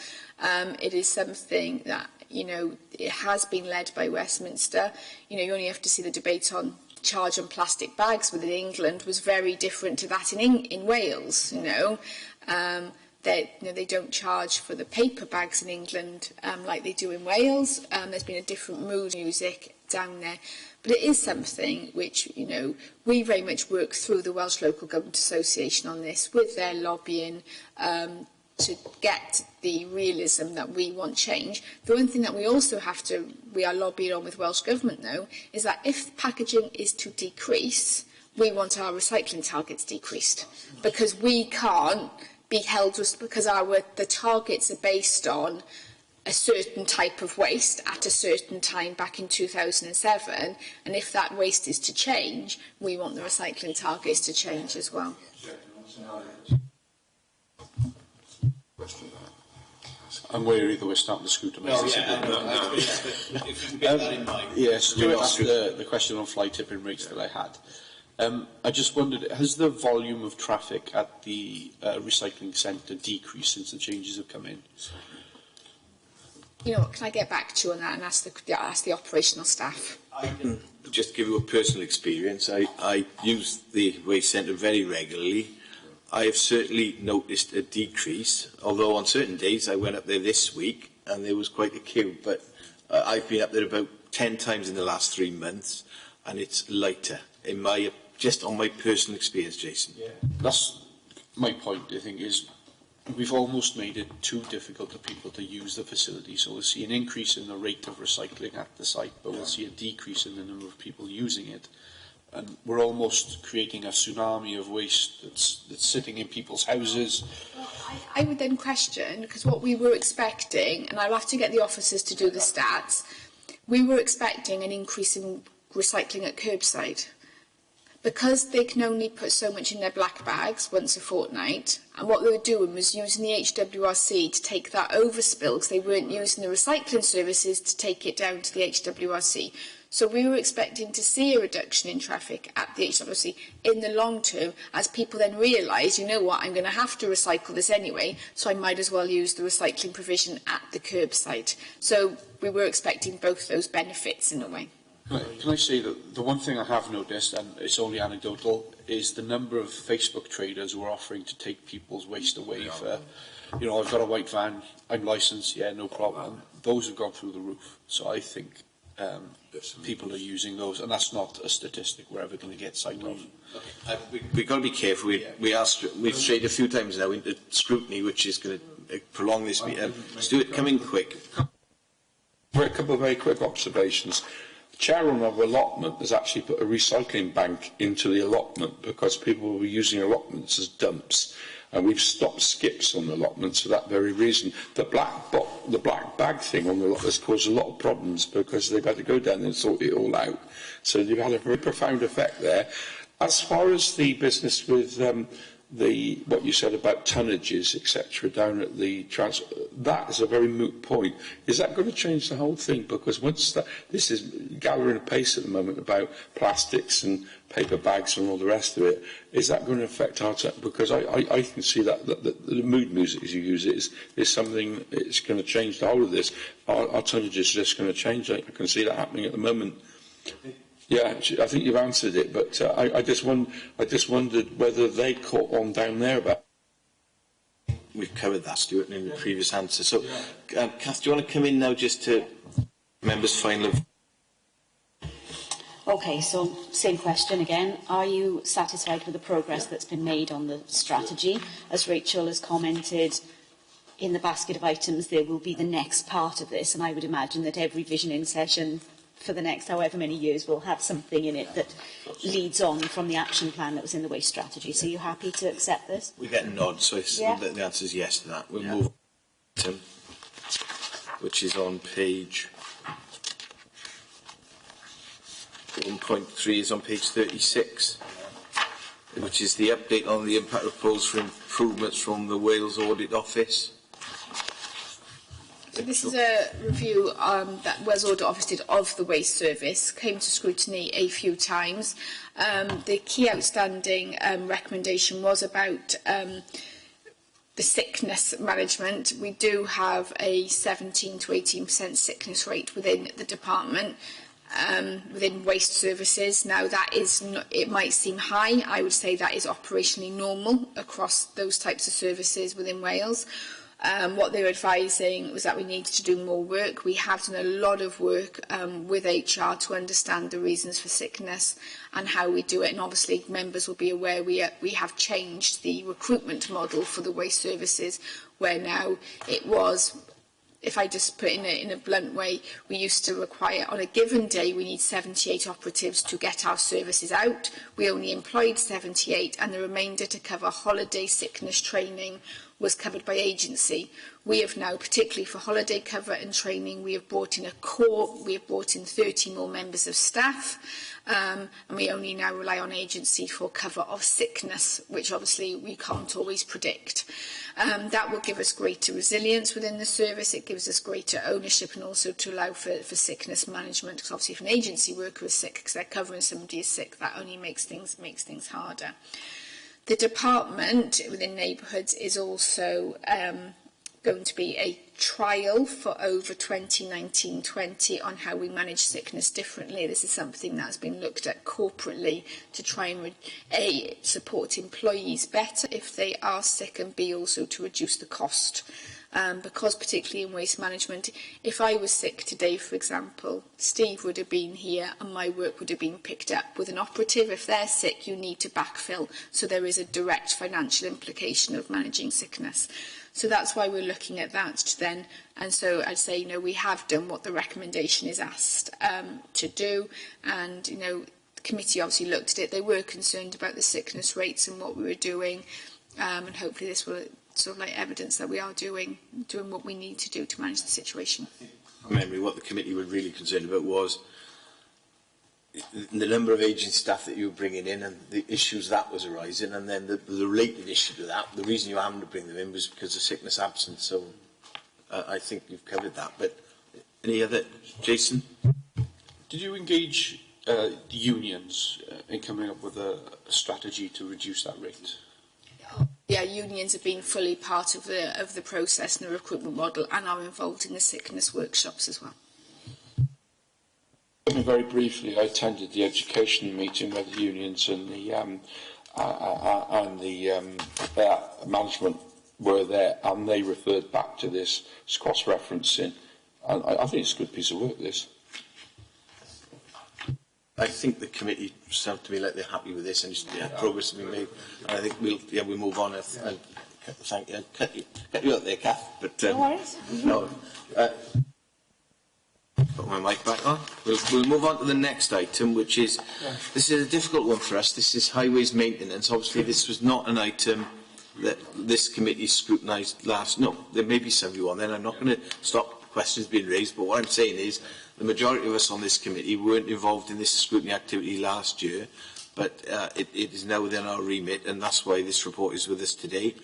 It is something that, it has been led by Westminster. You only have to see the debate on charge on plastic bags within England was very different to that in Wales. They don't charge for the paper bags in England like they do in Wales. There's been a different mood music down there. But it is something which, we very much work through the Welsh Local Government Association on this with their lobbying to get the realism that we want change. The one thing that we also we are lobbying on with Welsh Government though, is that if packaging is to decrease, we want our recycling targets decreased. Because we can't be held because the targets are based on a certain type of waste at a certain time back in 2007, and if that waste is to change, we want the recycling targets to change as well. I'm wary that we're starting to scrutinise this. If you bear that in mind. Yes, Stuart asked the question on fly tipping rates that I had. I just wondered, has the volume of traffic at the recycling centre decreased since the changes have come in? Can I get back to you on that and ask the operational staff? I can just give you a personal experience. I use the waste centre very regularly. I have certainly noticed a decrease, although on certain days I went up there this week and there was quite a queue, but I've been up there about 10 times in the last 3 months and it's lighter, just on my personal experience, Jason. Yeah. That's my point, I think, is we've almost made it too difficult for people to use the facility, so we'll see an increase in the rate of recycling at the site, but we'll see a decrease in the number of people using it. And we're almost creating a tsunami of waste that's sitting in people's houses. Well, I would then question, because what we were expecting, and I'll have to get the officers to do the stats, we were expecting an increase in recycling at curbside. Because they can only put so much in their black bags once a fortnight, and what they were doing was using the HWRC to take that overspill, because they weren't using the recycling services to take it down to the HWRC. So we were expecting to see a reduction in traffic at the HWRC in the long term, as people then realise, you know what, I'm going to have to recycle this anyway, so I might as well use the recycling provision at the curbside. So we were expecting both those benefits in a way. Can I say that the one thing I have noticed, and it's only anecdotal, is the number of Facebook traders who are offering to take people's waste away for, I've got a white van, I'm licensed, yeah, no problem. Those have gone through the roof. So I think people are using those, and that's not a statistic we're ever going to get sight of. We've got to be careful. We've strayed a few times now into scrutiny, which is going to prolong this meeting. Stuart, come in quick. A couple of very quick observations. The chairman of allotment has actually put a recycling bank into the allotment because people were using allotments as dumps, and we've stopped skips on the allotments for that very reason. The black bag thing on the lot has caused a lot of problems because they've had to go down and sort it all out. So you've had a very profound effect there. As far as the business with what you said about tonnages, etc., down at the that is a very moot point. Is that going to change the whole thing? Because this is gathering a pace at the moment about plastics and paper bags and all the rest of it. Is that going to affect our? Because I can see that the mood music, as you use it, is something. It's going to change the whole of this. Our tonnage is just going to change. I can see that happening at the moment. Yeah, I think you've answered it, but I just wondered whether they caught on down there about. We've covered that, Stuart, in the previous answer. So, Kath, do you want to come in now just to members' final? Okay, so same question again. Are you satisfied with the progress that's been made on the strategy? As Rachel has commented, in the basket of items there will be the next part of this, and I would imagine that every visioning session for the next however many years will have something in it that leads on from the action plan that was in the waste strategy. So are you happy to accept this? We get a nod, so the answer is yes to that. We'll move on, which is on page 1.3 is on page 36, which is the update on the impact proposed for improvements from the Wales Audit Office. this is a review that Wales Audit Office did of the Waste Service, came to scrutiny a few times. The key outstanding recommendation was about the sickness management. We do have a 17 to 18% sickness rate within the department, within waste services. Now that is, it might seem high. I would say that is operationally normal across those types of services within Wales. What they were advising was that we needed to do more work. We have done a lot of work with HR to understand the reasons for sickness and how we do it. And obviously members will be aware we have changed the recruitment model for the waste services, where now it was, if I just put it in a blunt way, we used to require, on a given day, we need 78 operatives to get our services out. We only employed 78, and the remainder to cover holiday, sickness, training was covered by agency. We have now, particularly for holiday cover and training, we have brought in a core, we have brought in 30 more members of staff, and we only now rely on agency for cover of sickness, which obviously we can't always predict. That will give us greater resilience within the service. It gives us greater ownership, and also to allow for sickness management, because obviously if an agency worker is sick because they're covering somebody who's sick, that only makes things harder. The department within neighbourhoods is also going to be a trial for over 2019-20 on how we manage sickness differently. This is something that's been looked at corporately to try and A, support employees better if they are sick, and B, also to reduce the cost. Because particularly in waste management, if I was sick today, for example, Steve would have been here and my work would have been picked up. With an operative, if they're sick, you need to backfill. So there is a direct financial implication of managing sickness. So that's why we're looking at that then. And so I'd say, we have done what the recommendation is asked to do. And, the committee obviously looked at it. They were concerned about the sickness rates and what we were doing. And hopefully this will sort of like evidence that we are doing what we need to do to manage the situation. From memory, what the committee were really concerned about was the number of agency staff that you were bringing in and the issues that was arising, and then the related issue to that. The reason you happened to bring them in was because of sickness absence. So I think you've covered that. But any other, Jason? Did you engage the unions in coming up with a strategy to reduce that rate? Yeah, unions have been fully part of the process and the recruitment model, and are involved in the sickness workshops as well. Very briefly, I attended the education meeting where the unions and the management were there, and they referred back to this cross-referencing. I think it's a good piece of work, this. I think the committee sound to me like they're happy with this, and progress has been made. And I think we'll move on. And thank you. Cut you out there, Kath. But no worries. No. Put my mic back on. We'll move on to the next item, which is this is a difficult one for us. This is highways maintenance. Obviously, this was not an item that this committee scrutinised last. No, there may be some of you on there. I'm not going to stop questions being raised, but what I'm saying is the majority of us on this committee weren't involved in this scrutiny activity last year, but it is now within our remit, and that's why this report is with us today.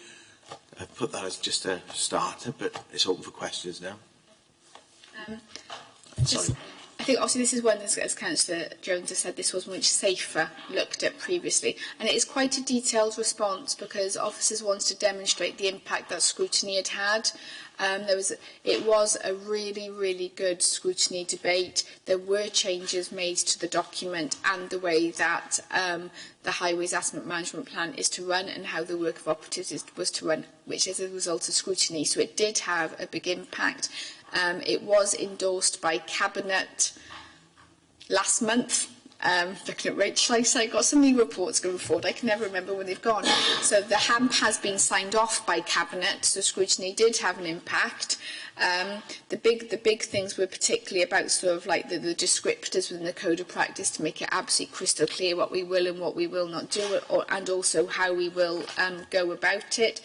I've put that as just a starter, but it's open for questions now. Sorry. I think obviously this is one, as Councillor Jones has said, this was much safer looked at previously, and it is quite a detailed response because officers wanted to demonstrate the impact that scrutiny had had. It was a really, really good scrutiny debate. There were changes made to the document and the way that the Highways Asset Management Plan is to run and how the work of operatives was to run, which is a result of scrutiny. So it did have a big impact. It was endorsed by Cabinet last month. Looking at Rachel, I got so many reports going forward, I can never remember when they've gone. So the HAMP has been signed off by Cabinet, so scrutiny did have an impact. The big things were particularly about sort of like the descriptors within the Code of Practice to make it absolutely crystal clear what we will and what we will not do, and also how we will go about it.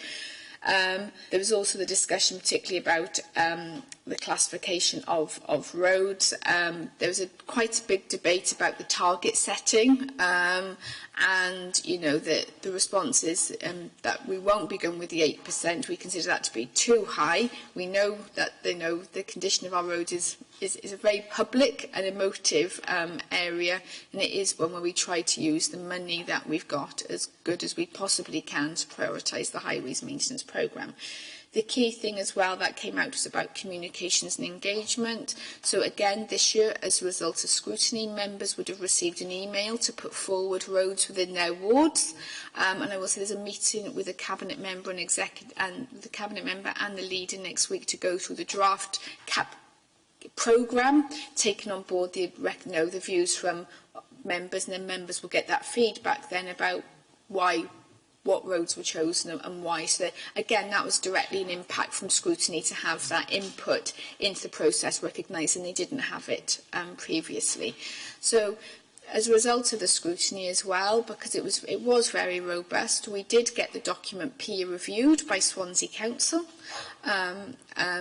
There was also the discussion particularly about the classification of roads. There was quite a big debate about the target setting, and you know the response is that we won't be going with the 8%. We consider that to be too high. We know that the condition of our roads is a very public and emotive area, and it is one where we try to use the money that we've got as good as we possibly can to prioritise the highways maintenance programme. The key thing as well that came out was about communications and engagement. So again, this year, as a result of scrutiny, members would have received an email to put forward roads within their wards. And I will say there's a meeting with a cabinet member and the cabinet member and the leader next week to go through the draft programme, taking on board the views from members, and then members will get that feedback then about what roads were chosen and why. So again, that was directly an impact from scrutiny to have that input into the process, recognising they didn't have it previously. So as a result of the scrutiny as well, because it was very robust, we did get the document peer reviewed by Swansea Council,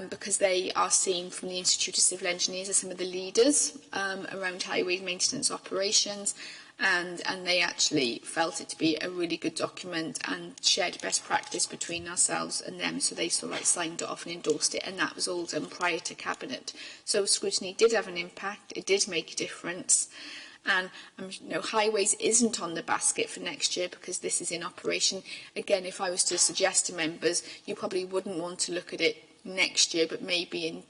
because they are seen from the Institute of Civil Engineers as some of the leaders around highway maintenance operations. And they actually felt it to be a really good document and shared best practice between ourselves and them, so they sort of signed it off and endorsed it, and that was all done prior to Cabinet. So scrutiny did have an impact, it did make a difference, and highways isn't on the basket for next year because this is in operation. Again, if I was to suggest to members, you probably wouldn't want to look at it next year, but maybe in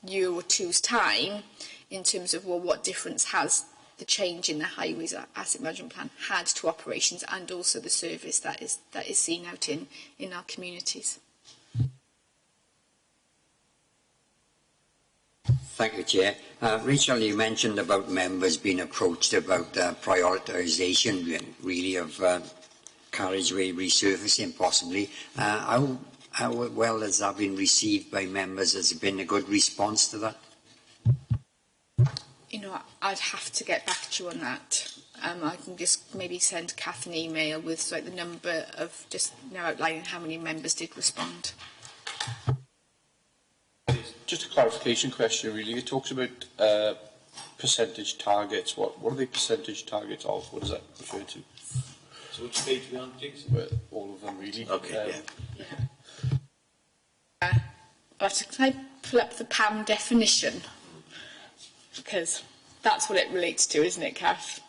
a year or two's time, in terms of, well, what difference has the change in the highways asset management plan had to operations, and also the service that is seen out in our communities. Thank you, Chair. Rachel, you mentioned about members being approached about prioritisation, really, of carriageway resurfacing, possibly. How well has that been received by members? Has there been a good response to that? I'd have to get back to you on that. I can just maybe send Kath an email with the number of just outlining how many members did respond. Just a clarification question, really. It talks about percentage targets. What are the percentage targets of? What does that refer to? So which page are we on, James? Well, all of them, really. Okay, Can I pull up the PAM definition? Because that's what it relates to, isn't it, Kath?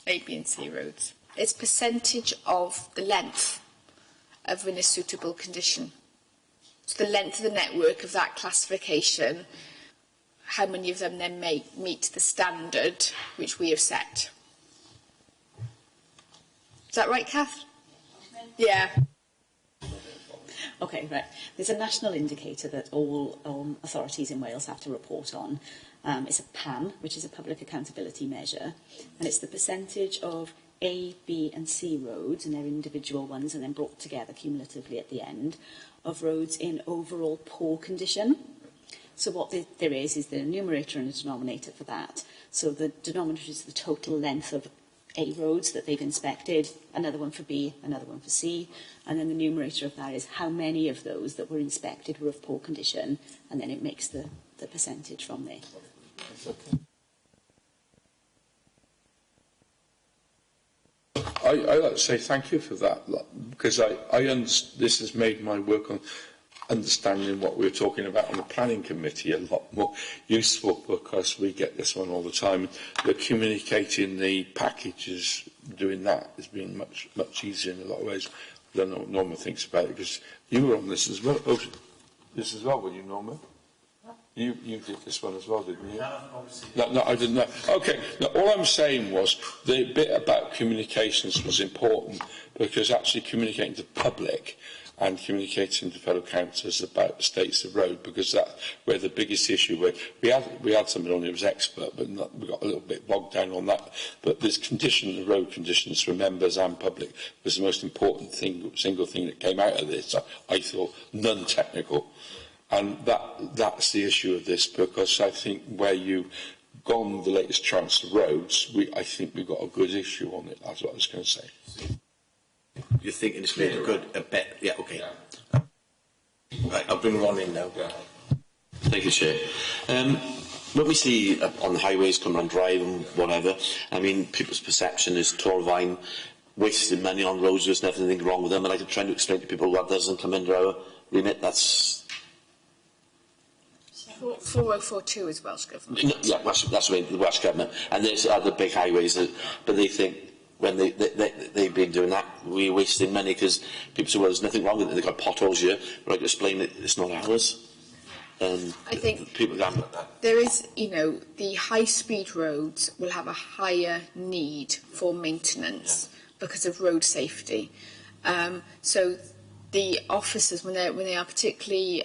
A, B and C roads. It's percentage of the length of in a suitable condition. So the length of the network of that classification, how many of them then meet the standard which we have set. Is that right, Kath? Yeah. Okay, right. There's a national indicator that all authorities in Wales have to report on. It's a PAN, which is a public accountability measure, and it's the percentage of A, B and C roads, and their individual ones, and then brought together cumulatively at the end, of roads in overall poor condition. So what there is the numerator and a denominator for that. So the denominator is the total length of A roads that they've inspected, another one for B, another one for C, and then the numerator of that is how many of those that were inspected were of poor condition, and then it makes the percentage from there. Okay. I'd like to say thank you for that, because this has made my work on understanding what we're talking about on the planning committee a lot more useful, because we get this one all the time. The communicating the packages, doing that has been much easier in a lot of ways. I don't know what Norma thinks about it, because you were on this as well. Oh, this as well, were you, Norma? You did this one as well, didn't you? No, I didn't know. Okay, now, all I'm saying was the bit about communications was important, because actually communicating to the public and communicating to fellow councillors about the states of road, because that's where the biggest issue was. We had somebody on who was expert, but we got a little bit bogged down on that. But this condition, the road conditions for members and public, was the most important single thing that came out of this. I thought non-technical. And that's the issue of this, because I think where you've gone the latest Chancellor Roads, I think we've got a good issue on it. That's what I was going to say. you're thinking it's made a bet. Yeah, okay. Right, I'll bring Ron in now. Thank you, Chair. When we see on the highways Cumberland Drive and whatever, I mean, people's perception is Torvine wasting money on roads, there's nothing wrong with them, and I'm trying to explain to people what doesn't come under our remit. That's 4042 is Welsh Government. yeah, that's what I mean, the Welsh Government, and there's other big highways, but they think when they've been doing that, we're wasting money because people say, well, there's nothing wrong with it, they've got potholes here, but I can explain it, it's not ours. I think people gamble at that. there is, the high-speed roads will have a higher need for maintenance because of road safety. So the officers, when they are particularly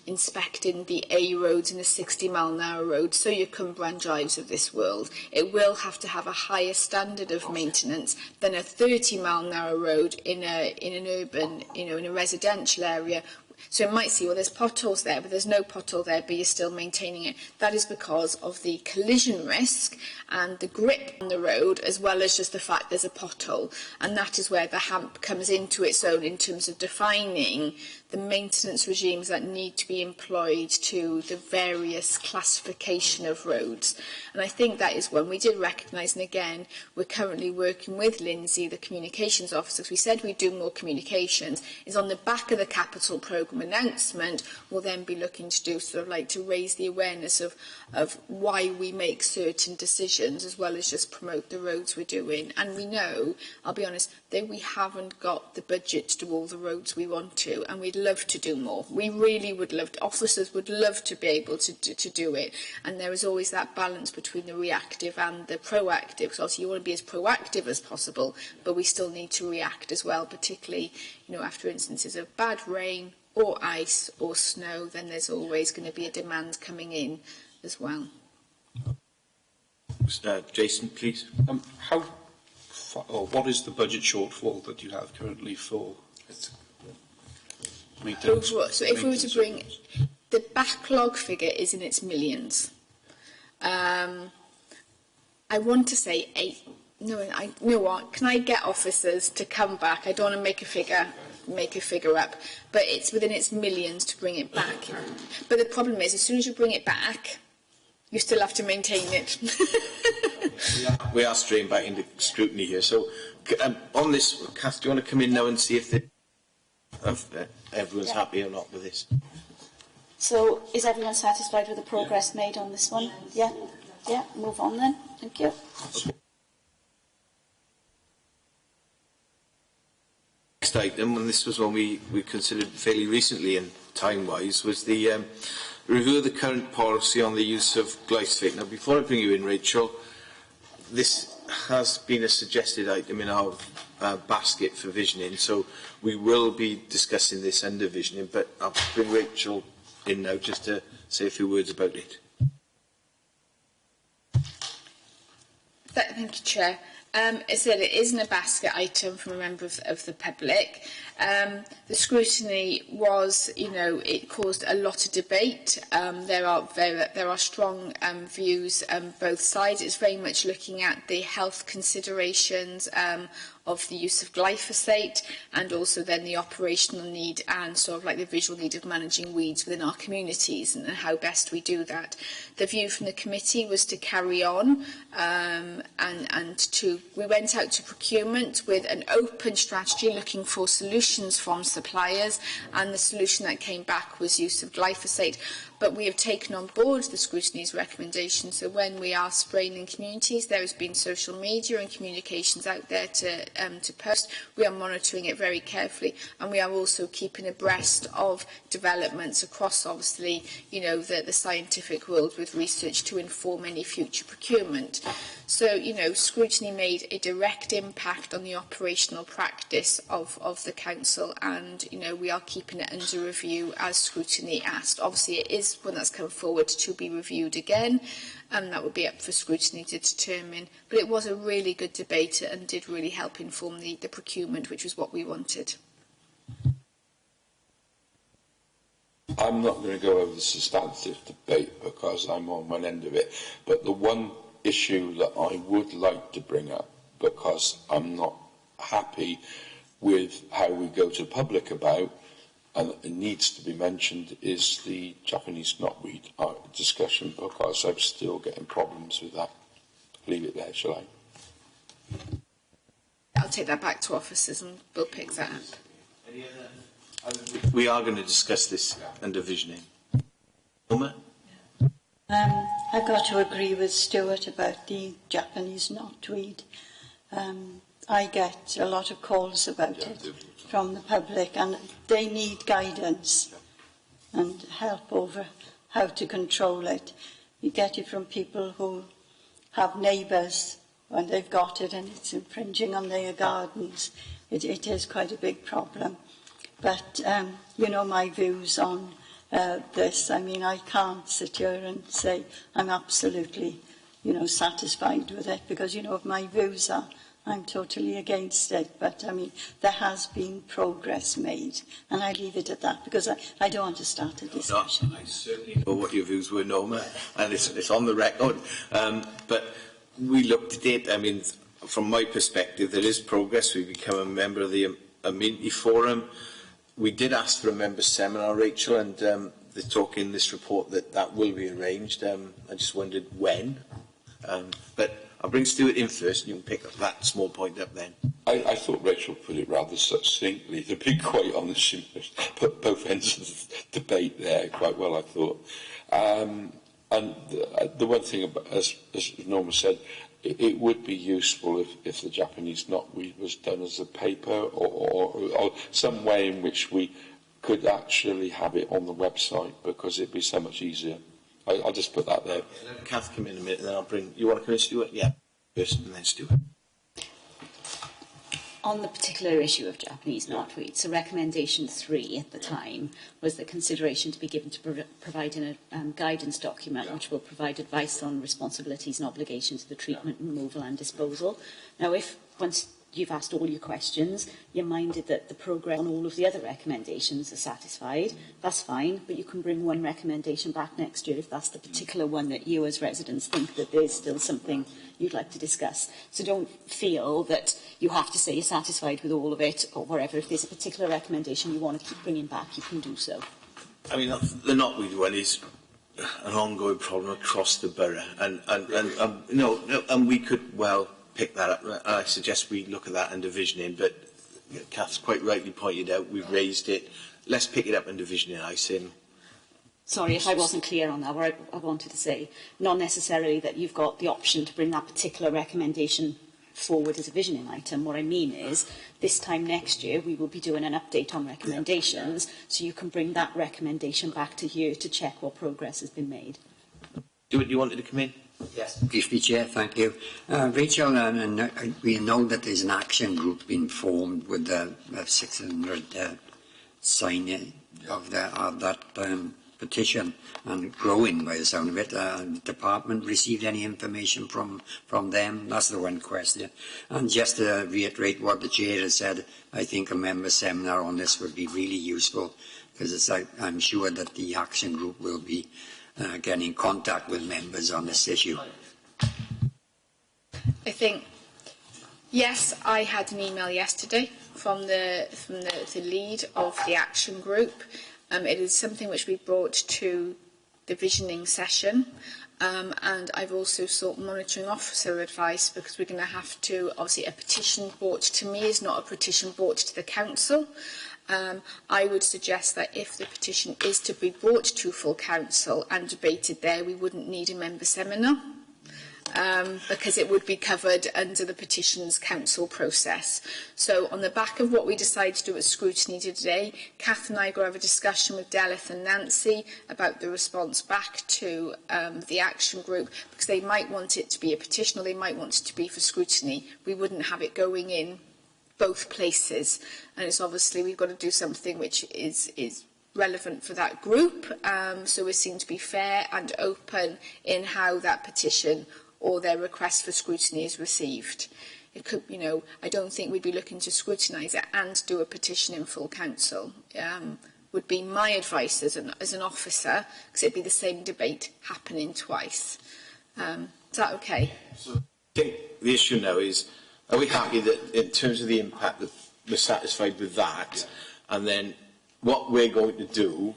inspecting the A roads and the 60-mile-an-hour roads, so your Cumberland Drives of this world, it will have to have a higher standard of maintenance than a 30-mile-an-hour road in an urban, in a residential area. So it might see, well, there's potholes there, but there's no pothole there, but you're still maintaining it. That is because of the collision risk and the grip on the road, as well as just the fact there's a pothole. And that is where the HAMP comes into its own in terms of defining the maintenance regimes that need to be employed to the various classification of roads. And I think that is one we did recognise, and again, we're currently working with Lindsay, the communications officer, because we said we'd do more communications, is on the back of the capital programme announcement, we'll then be looking to do to raise the awareness of why we make certain decisions, as well as just promote the roads we're doing. And we know, I'll be honest, that we haven't got the budget to do all the roads we want to, and we'd love to do more. We really would love to, officers would love to be able to do it, and there is always that balance between the reactive and the proactive, because obviously you want to be as proactive as possible, but we still need to react as well, particularly after instances of bad rain or ice or snow, then there's always going to be a demand coming in as well. Jason, please. What is the budget shortfall that you have currently for maintenance? So if we were to bring, the backlog figure is in its millions. I want to say 8. No, you know what? Can I get officers to come back? I don't want to make a figure up, but it's within its millions to bring it back. But the problem is, as soon as you bring it back, you still have to maintain it. We are straying back into scrutiny here. So, on this, Kath, do you want to come in now and see if everyone's happy or not with this? So, is everyone satisfied with the progress made on this one? Yeah? Yeah, move on then. Thank you. Next item, and this was one we considered fairly recently and time-wise, was the review of the current policy on the use of glyphosate. Now, before I bring you in, Rachel, this has been a suggested item in our basket for visioning, so we will be discussing this under visioning, but I'll bring Rachel in now just to say a few words about it. Thank you, Chair. As I said, it isn't a basket item from a member of the public. The scrutiny was, it caused a lot of debate. There are strong views both sides. It's very much looking at the health considerations of the use of glyphosate, and also then the operational need and the visual need of managing weeds within our communities and how best we do that. The view from the committee was to carry on we went out to procurement with an open strategy looking for solutions from suppliers, and the solution that came back was use of glyphosate. But we have taken on board the scrutiny's recommendations, so when we are spraying in communities, there has been social media and communications out there to post. We are monitoring it very carefully, and we are also keeping abreast of developments across, obviously, the scientific world with research to inform any future procurement. So, scrutiny made a direct impact on the operational practice of the council, and, we are keeping it under review as scrutiny asked. Obviously, it is one that's come forward to be reviewed again, and that would be up for scrutiny to determine. But it was a really good debate and did really help inform the procurement, which was what we wanted. I'm not going to go over the substantive debate because I'm on one end of it, but the one issue that I would like to bring up, because I'm not happy with how we go to public about, and it needs to be mentioned, is the Japanese knotweed discussion, because I'm still getting problems with that. Leave it there, shall I? I'll take that back to officers and we'll pick that up. We are going to discuss this under visioning. Norma? I've got to agree with Stuart about the Japanese knotweed. I get a lot of calls about it from the public, and they need guidance and help over how to control it. You get it from people who have neighbours when they've got it and it's infringing on their gardens. It is quite a big problem. But, you know, my views on this, I mean, I can't sit here and say I'm absolutely, you know, satisfied with it, because, you know, if my views are, I'm totally against it. But, I mean, there has been progress made, and I leave it at that, because I don't want to start a discussion. No, I certainly know what your views were, Norma, and it's on the record. But we looked at it. I mean, from my perspective, there is progress. We've become a member of the Amenity Forum. We did ask for a member seminar, Rachel, and they talk in this report that will be arranged. I just wondered when. But I'll bring Stuart in first, and you can pick up that small point up then. I thought Rachel put it rather succinctly. To be quite honest, she put both ends of the debate there quite well, I thought. And the one thing, about, as Norma said, it would be useful if the Japanese knotweed was done as a paper, or some way in which we could actually have it on the website, because it'd be so much easier. I'll just put that there. Kath, come in a minute, and then I'll bring... You want to come in, Stuart? Yeah. First, and then Stuart. On the particular issue of Japanese knotweed, so recommendation 3 at the time was the consideration to be given to providing a guidance document which will provide advice on responsibilities and obligations of the treatment, removal and disposal. Now, if once you've asked all your questions, you're minded that the progress on all of the other recommendations are satisfied, that's fine, but you can bring one recommendation back next year if that's the particular one that you as residents think that there's still something you'd like to discuss. So don't feel that you have to say you're satisfied with all of it or whatever. If there's a particular recommendation you want to keep bringing back, you can do so. I mean, the knotweed one is an ongoing problem across the borough, and we could well pick that up. I suggest we look at that under visioning, but Kath's quite rightly pointed out we've raised it. Let's pick it up under visioning, I think. Sorry if I wasn't clear on that. What I wanted to say, not necessarily that you've got the option to bring that particular recommendation forward as a visioning item. What I mean is, this time next year, we will be doing an update on recommendations, so you can bring that recommendation back to you to check what progress has been made. Stuart, you wanted to come in? Yes, briefly, Chair, thank you. Rachel, we know that there's an action group being formed with 600 signing of that petition, and growing by the sound of it. The department received any information from them? That's the one question. And just to reiterate what the Chair has said, I think a member seminar on this would be really useful, because I'm sure that the action group will be getting in contact with members on this issue. I think, yes, I had an email yesterday from the lead of the action group. It is something which we brought to the visioning session, and I've also sought monitoring officer advice, because we're going to have to, obviously a petition brought to me is not a petition brought to the council. I would suggest that if the petition is to be brought to full council and debated there, we wouldn't need a member seminar, because it would be covered under the petitions council process. So on the back of what we decided to do at scrutiny today, Kath and I are going to have a discussion with Delith and Nancy about the response back to the action group, because they might want it to be a petition or they might want it to be for scrutiny. We wouldn't have it going in both places, and it's obviously we've got to do something which is relevant for that group, so we're seen to be fair and open in how that petition or their request for scrutiny is received. It could, you know, I don't think we'd be looking to scrutinise it and do a petition in full council. Would be my advice as an officer, because it'd be the same debate happening twice. Is that okay? So I think the issue now is, are we happy that in terms of the impact that we're satisfied with that, and then what we're going to do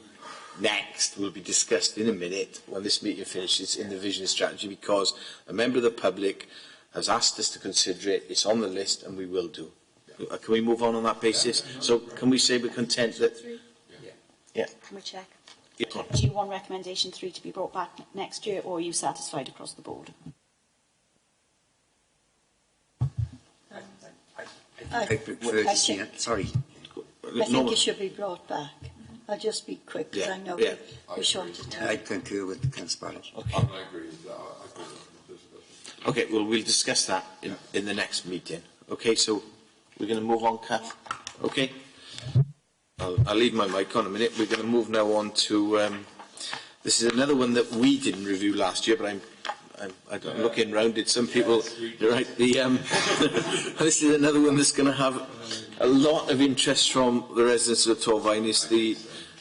next will be discussed in a minute when this meeting finishes in the vision and strategy, because a member of the public has asked us to consider it. It's on the list, and we will do. Can we move on that basis? So can we say we're content that... Yeah. Can we check? Yeah. Do you want recommendation 3 to be brought back next year, or are you satisfied across the board? I prefer to see it. Sorry. I think it should be brought back. I'll just be quick, because Yeah, I know yeah. we're short of time. I concur with Councillor Barrett. I agree with that. I agree with the discussion. Okay, well, we'll discuss that in the next meeting. Okay, so we're going to move on, Kath? Okay? I'll leave my mic on a minute. We're going to move now on to... this is another one that we didn't review last year, but I'm looking round at some people. Right, this is another one that's going to have a lot of interest from the residents of Torfaen. It's the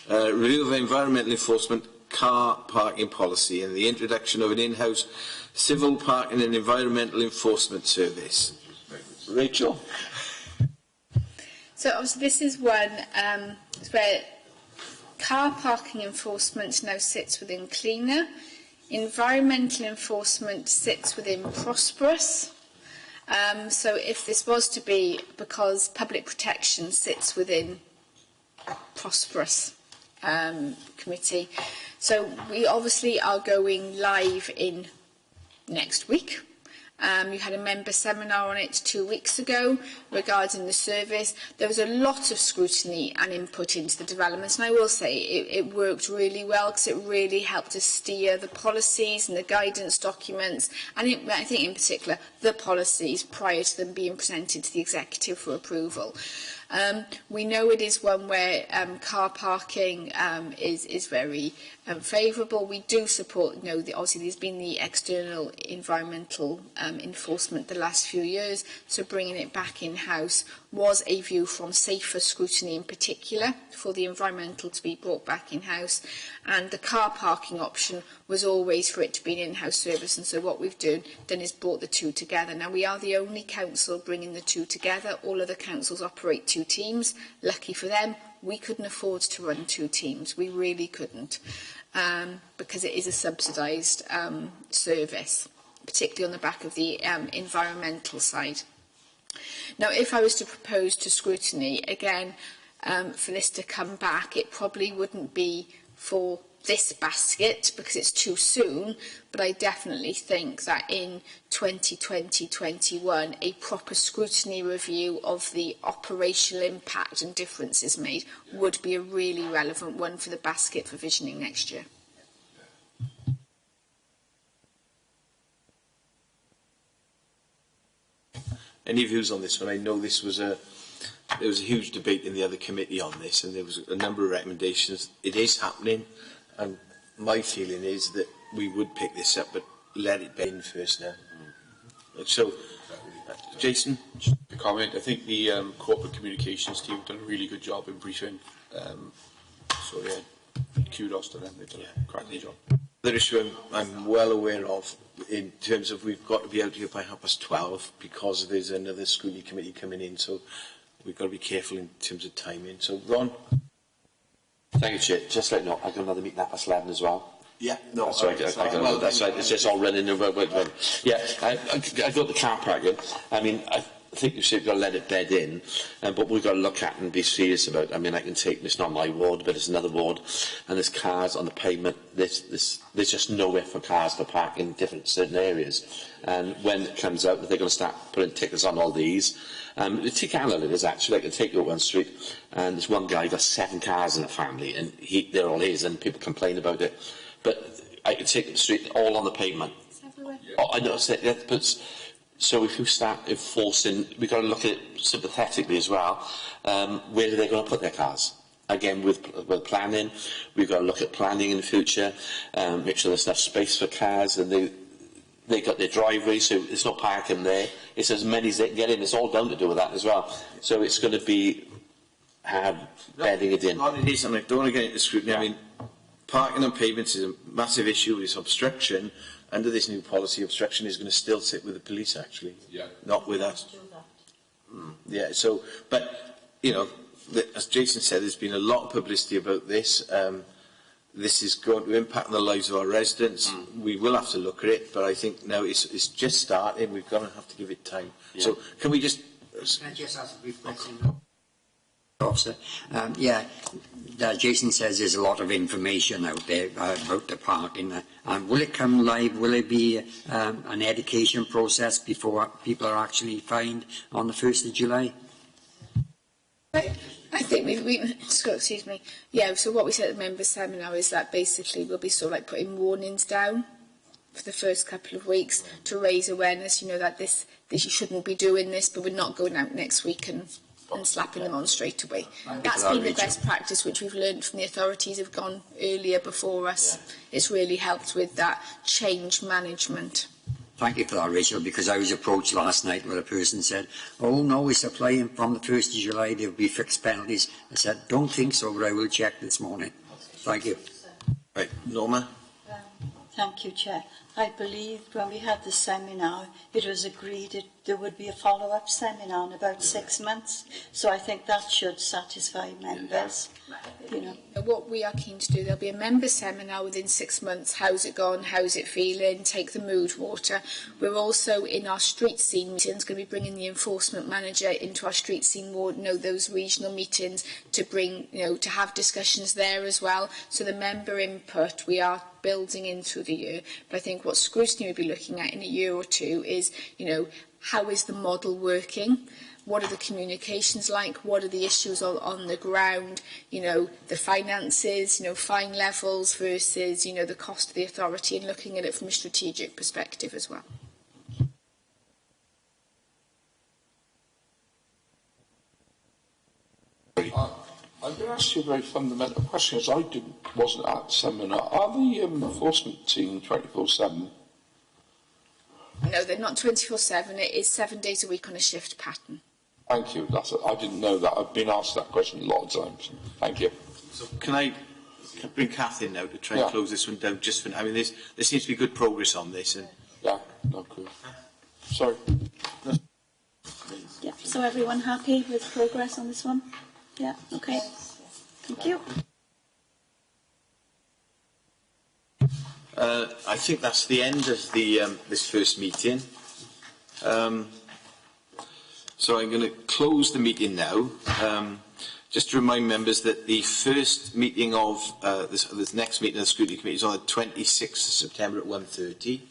review of environmental enforcement car parking policy and the introduction of an in-house civil parking and environmental enforcement service. Rachel? So obviously this is one where car parking enforcement now sits within Cleaner. Environmental enforcement sits within Prosperous. So if this was to be, because public protection sits within Prosperous committee. So we obviously are going live in next week. You had a member seminar on it 2 weeks ago regarding the service. There was a lot of scrutiny and input into the developments, and I will say it worked really well, because it really helped us steer the policies and the guidance documents, and I think in particular the policies prior to them being presented to the executive for approval. We know it is one where car parking is very favourable. We do support, obviously there's been the external environmental enforcement the last few years, so bringing it back in-house was a view from safer scrutiny in particular for the environmental to be brought back in-house, and the car parking option was always for it to be an in-house service, and so what we've done is brought the two together. Now we are the only council bringing the two together. All other councils operate two teams. Lucky for them, we couldn't afford to run two teams. We really couldn't, because it is a subsidised service, particularly on the back of the environmental side. Now, if I was to propose to scrutiny, again, for this to come back, it probably wouldn't be for this basket because it's too soon, but I definitely think that in 2020-21 a proper scrutiny review of the operational impact and differences made would be a really relevant one for the basket for visioning next year. Any views on this one? I know there was a huge debate in the other committee on this, and there was a number of recommendations. It is happening, and my feeling is that we would pick this up, but let it be in first now. So, Jason? A comment. I think the corporate communications team have done a really good job in briefing. So yeah, kudos to them. They've done a cracking job. The issue I'm well aware of, in terms of we've got to be out here by 12:30 because there's another scrutiny committee coming in, so we've got to be careful in terms of timing. So, Ron? Thank you, Chair. Just let you know, I've got another meeting at 11 as well. Yeah, no, that's right. That's right. It's just all running. Yeah, I got the car parking. I mean, I think you said you've got to let it bed in, but we've got to look at and be serious about. I mean, I can take, it's not my ward, but it's another ward, and there's cars on the pavement. There's just nowhere for cars to park in certain areas. And when it comes out that they're going to start putting tickets on all these, take Alan it is actually. I can take you up one street, and there's one guy got 7 cars in a family, and they're all his, and people complain about it. But I can take the street all on the pavement. It's everywhere. Oh, I know, but so if you start enforcing, we've got to look at it sympathetically as well. Where are they going to put their cars? Again, with planning, we've got to look at planning in the future, make sure there's enough space for cars, and they got their driveway, so there's no parking there. It's as many as they can get in. It's all down to do with that as well. So it's going to be bedding it in. It is, and I don't want to get into scrutiny. I mean, parking on pavements is a massive issue. It's obstruction. Under this new policy, obstruction is going to still sit with the police, actually, not with us. Yeah. So, but you know, as Jason said, there's been a lot of publicity about this. This is going to impact on the lives of our residents. We will have to look at it, but I think now it's just starting. We're going to have to give it time. Yeah. So can we just... Can I just ask a brief question? Officer, Jason says there's a lot of information out there about the parking. Will it come live? Will it be an education process before people are actually fined on the 1st of July? I think excuse me. Yeah, so what we said at the members' seminar is that basically we'll be sort of like putting warnings down for the first couple of weeks to raise awareness, you know, that this you shouldn't be doing this, but we're not going out next week and slapping them on straight away. That's been the best practice which we've learned from the authorities who've gone earlier before us. Yeah. It's really helped with that change management. Thank you for that, Rachel, because I was approached last night where a person said, oh no, it's applying from the 1st of July, there will be fixed penalties. I said, don't think so, but I will check this morning. Thank you. Right, Norma? Thank you, Chair. I believe when we had the seminar, it was agreed there would be a follow-up seminar in about 6 months. So I think that should satisfy members. You know. What we are keen to do, there'll be a member seminar within 6 months. How's it gone? How's it feeling? Take the mood water. We're also in our street scene meetings going to be bringing the enforcement manager into our street scene ward, those regional meetings to bring, to have discussions there as well. So the member input we are building in through the year. But I think what scrutiny will be looking at in a year or two is, how is the model working? What are the communications like? What are the issues on the ground? The finances, fine levels versus, the cost of the authority, and looking at it from a strategic perspective as well. I'm going to ask you a very fundamental question, as I wasn't at the seminar. Are the enforcement team 24/7? No, they're not 24/7. It is 7 days a week on a shift pattern. Thank you. I didn't know that. I've been asked that question a lot of times. Thank you. So can I bring Kath in now to try and close this one down? Just for, there seems to be good progress on this. And yeah, no, cool. Sorry. Yeah. So everyone happy with progress on this one? Yeah. Okay. Thank you. I think that's the end of this first meeting. So I'm going to close the meeting now. Just to remind members that the first meeting of this next meeting of the Scrutiny Committee is on the 26th of September at 1:30.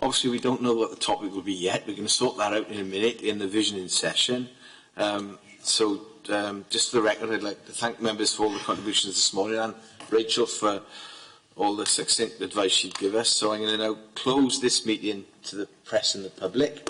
Obviously, we don't know what the topic will be yet. We're going to sort that out in a minute in the visioning session. Just for the record, I'd like to thank members for all the contributions this morning, and Rachel for all the succinct advice she'd give us. So I'm going to now close this meeting to the press and the public.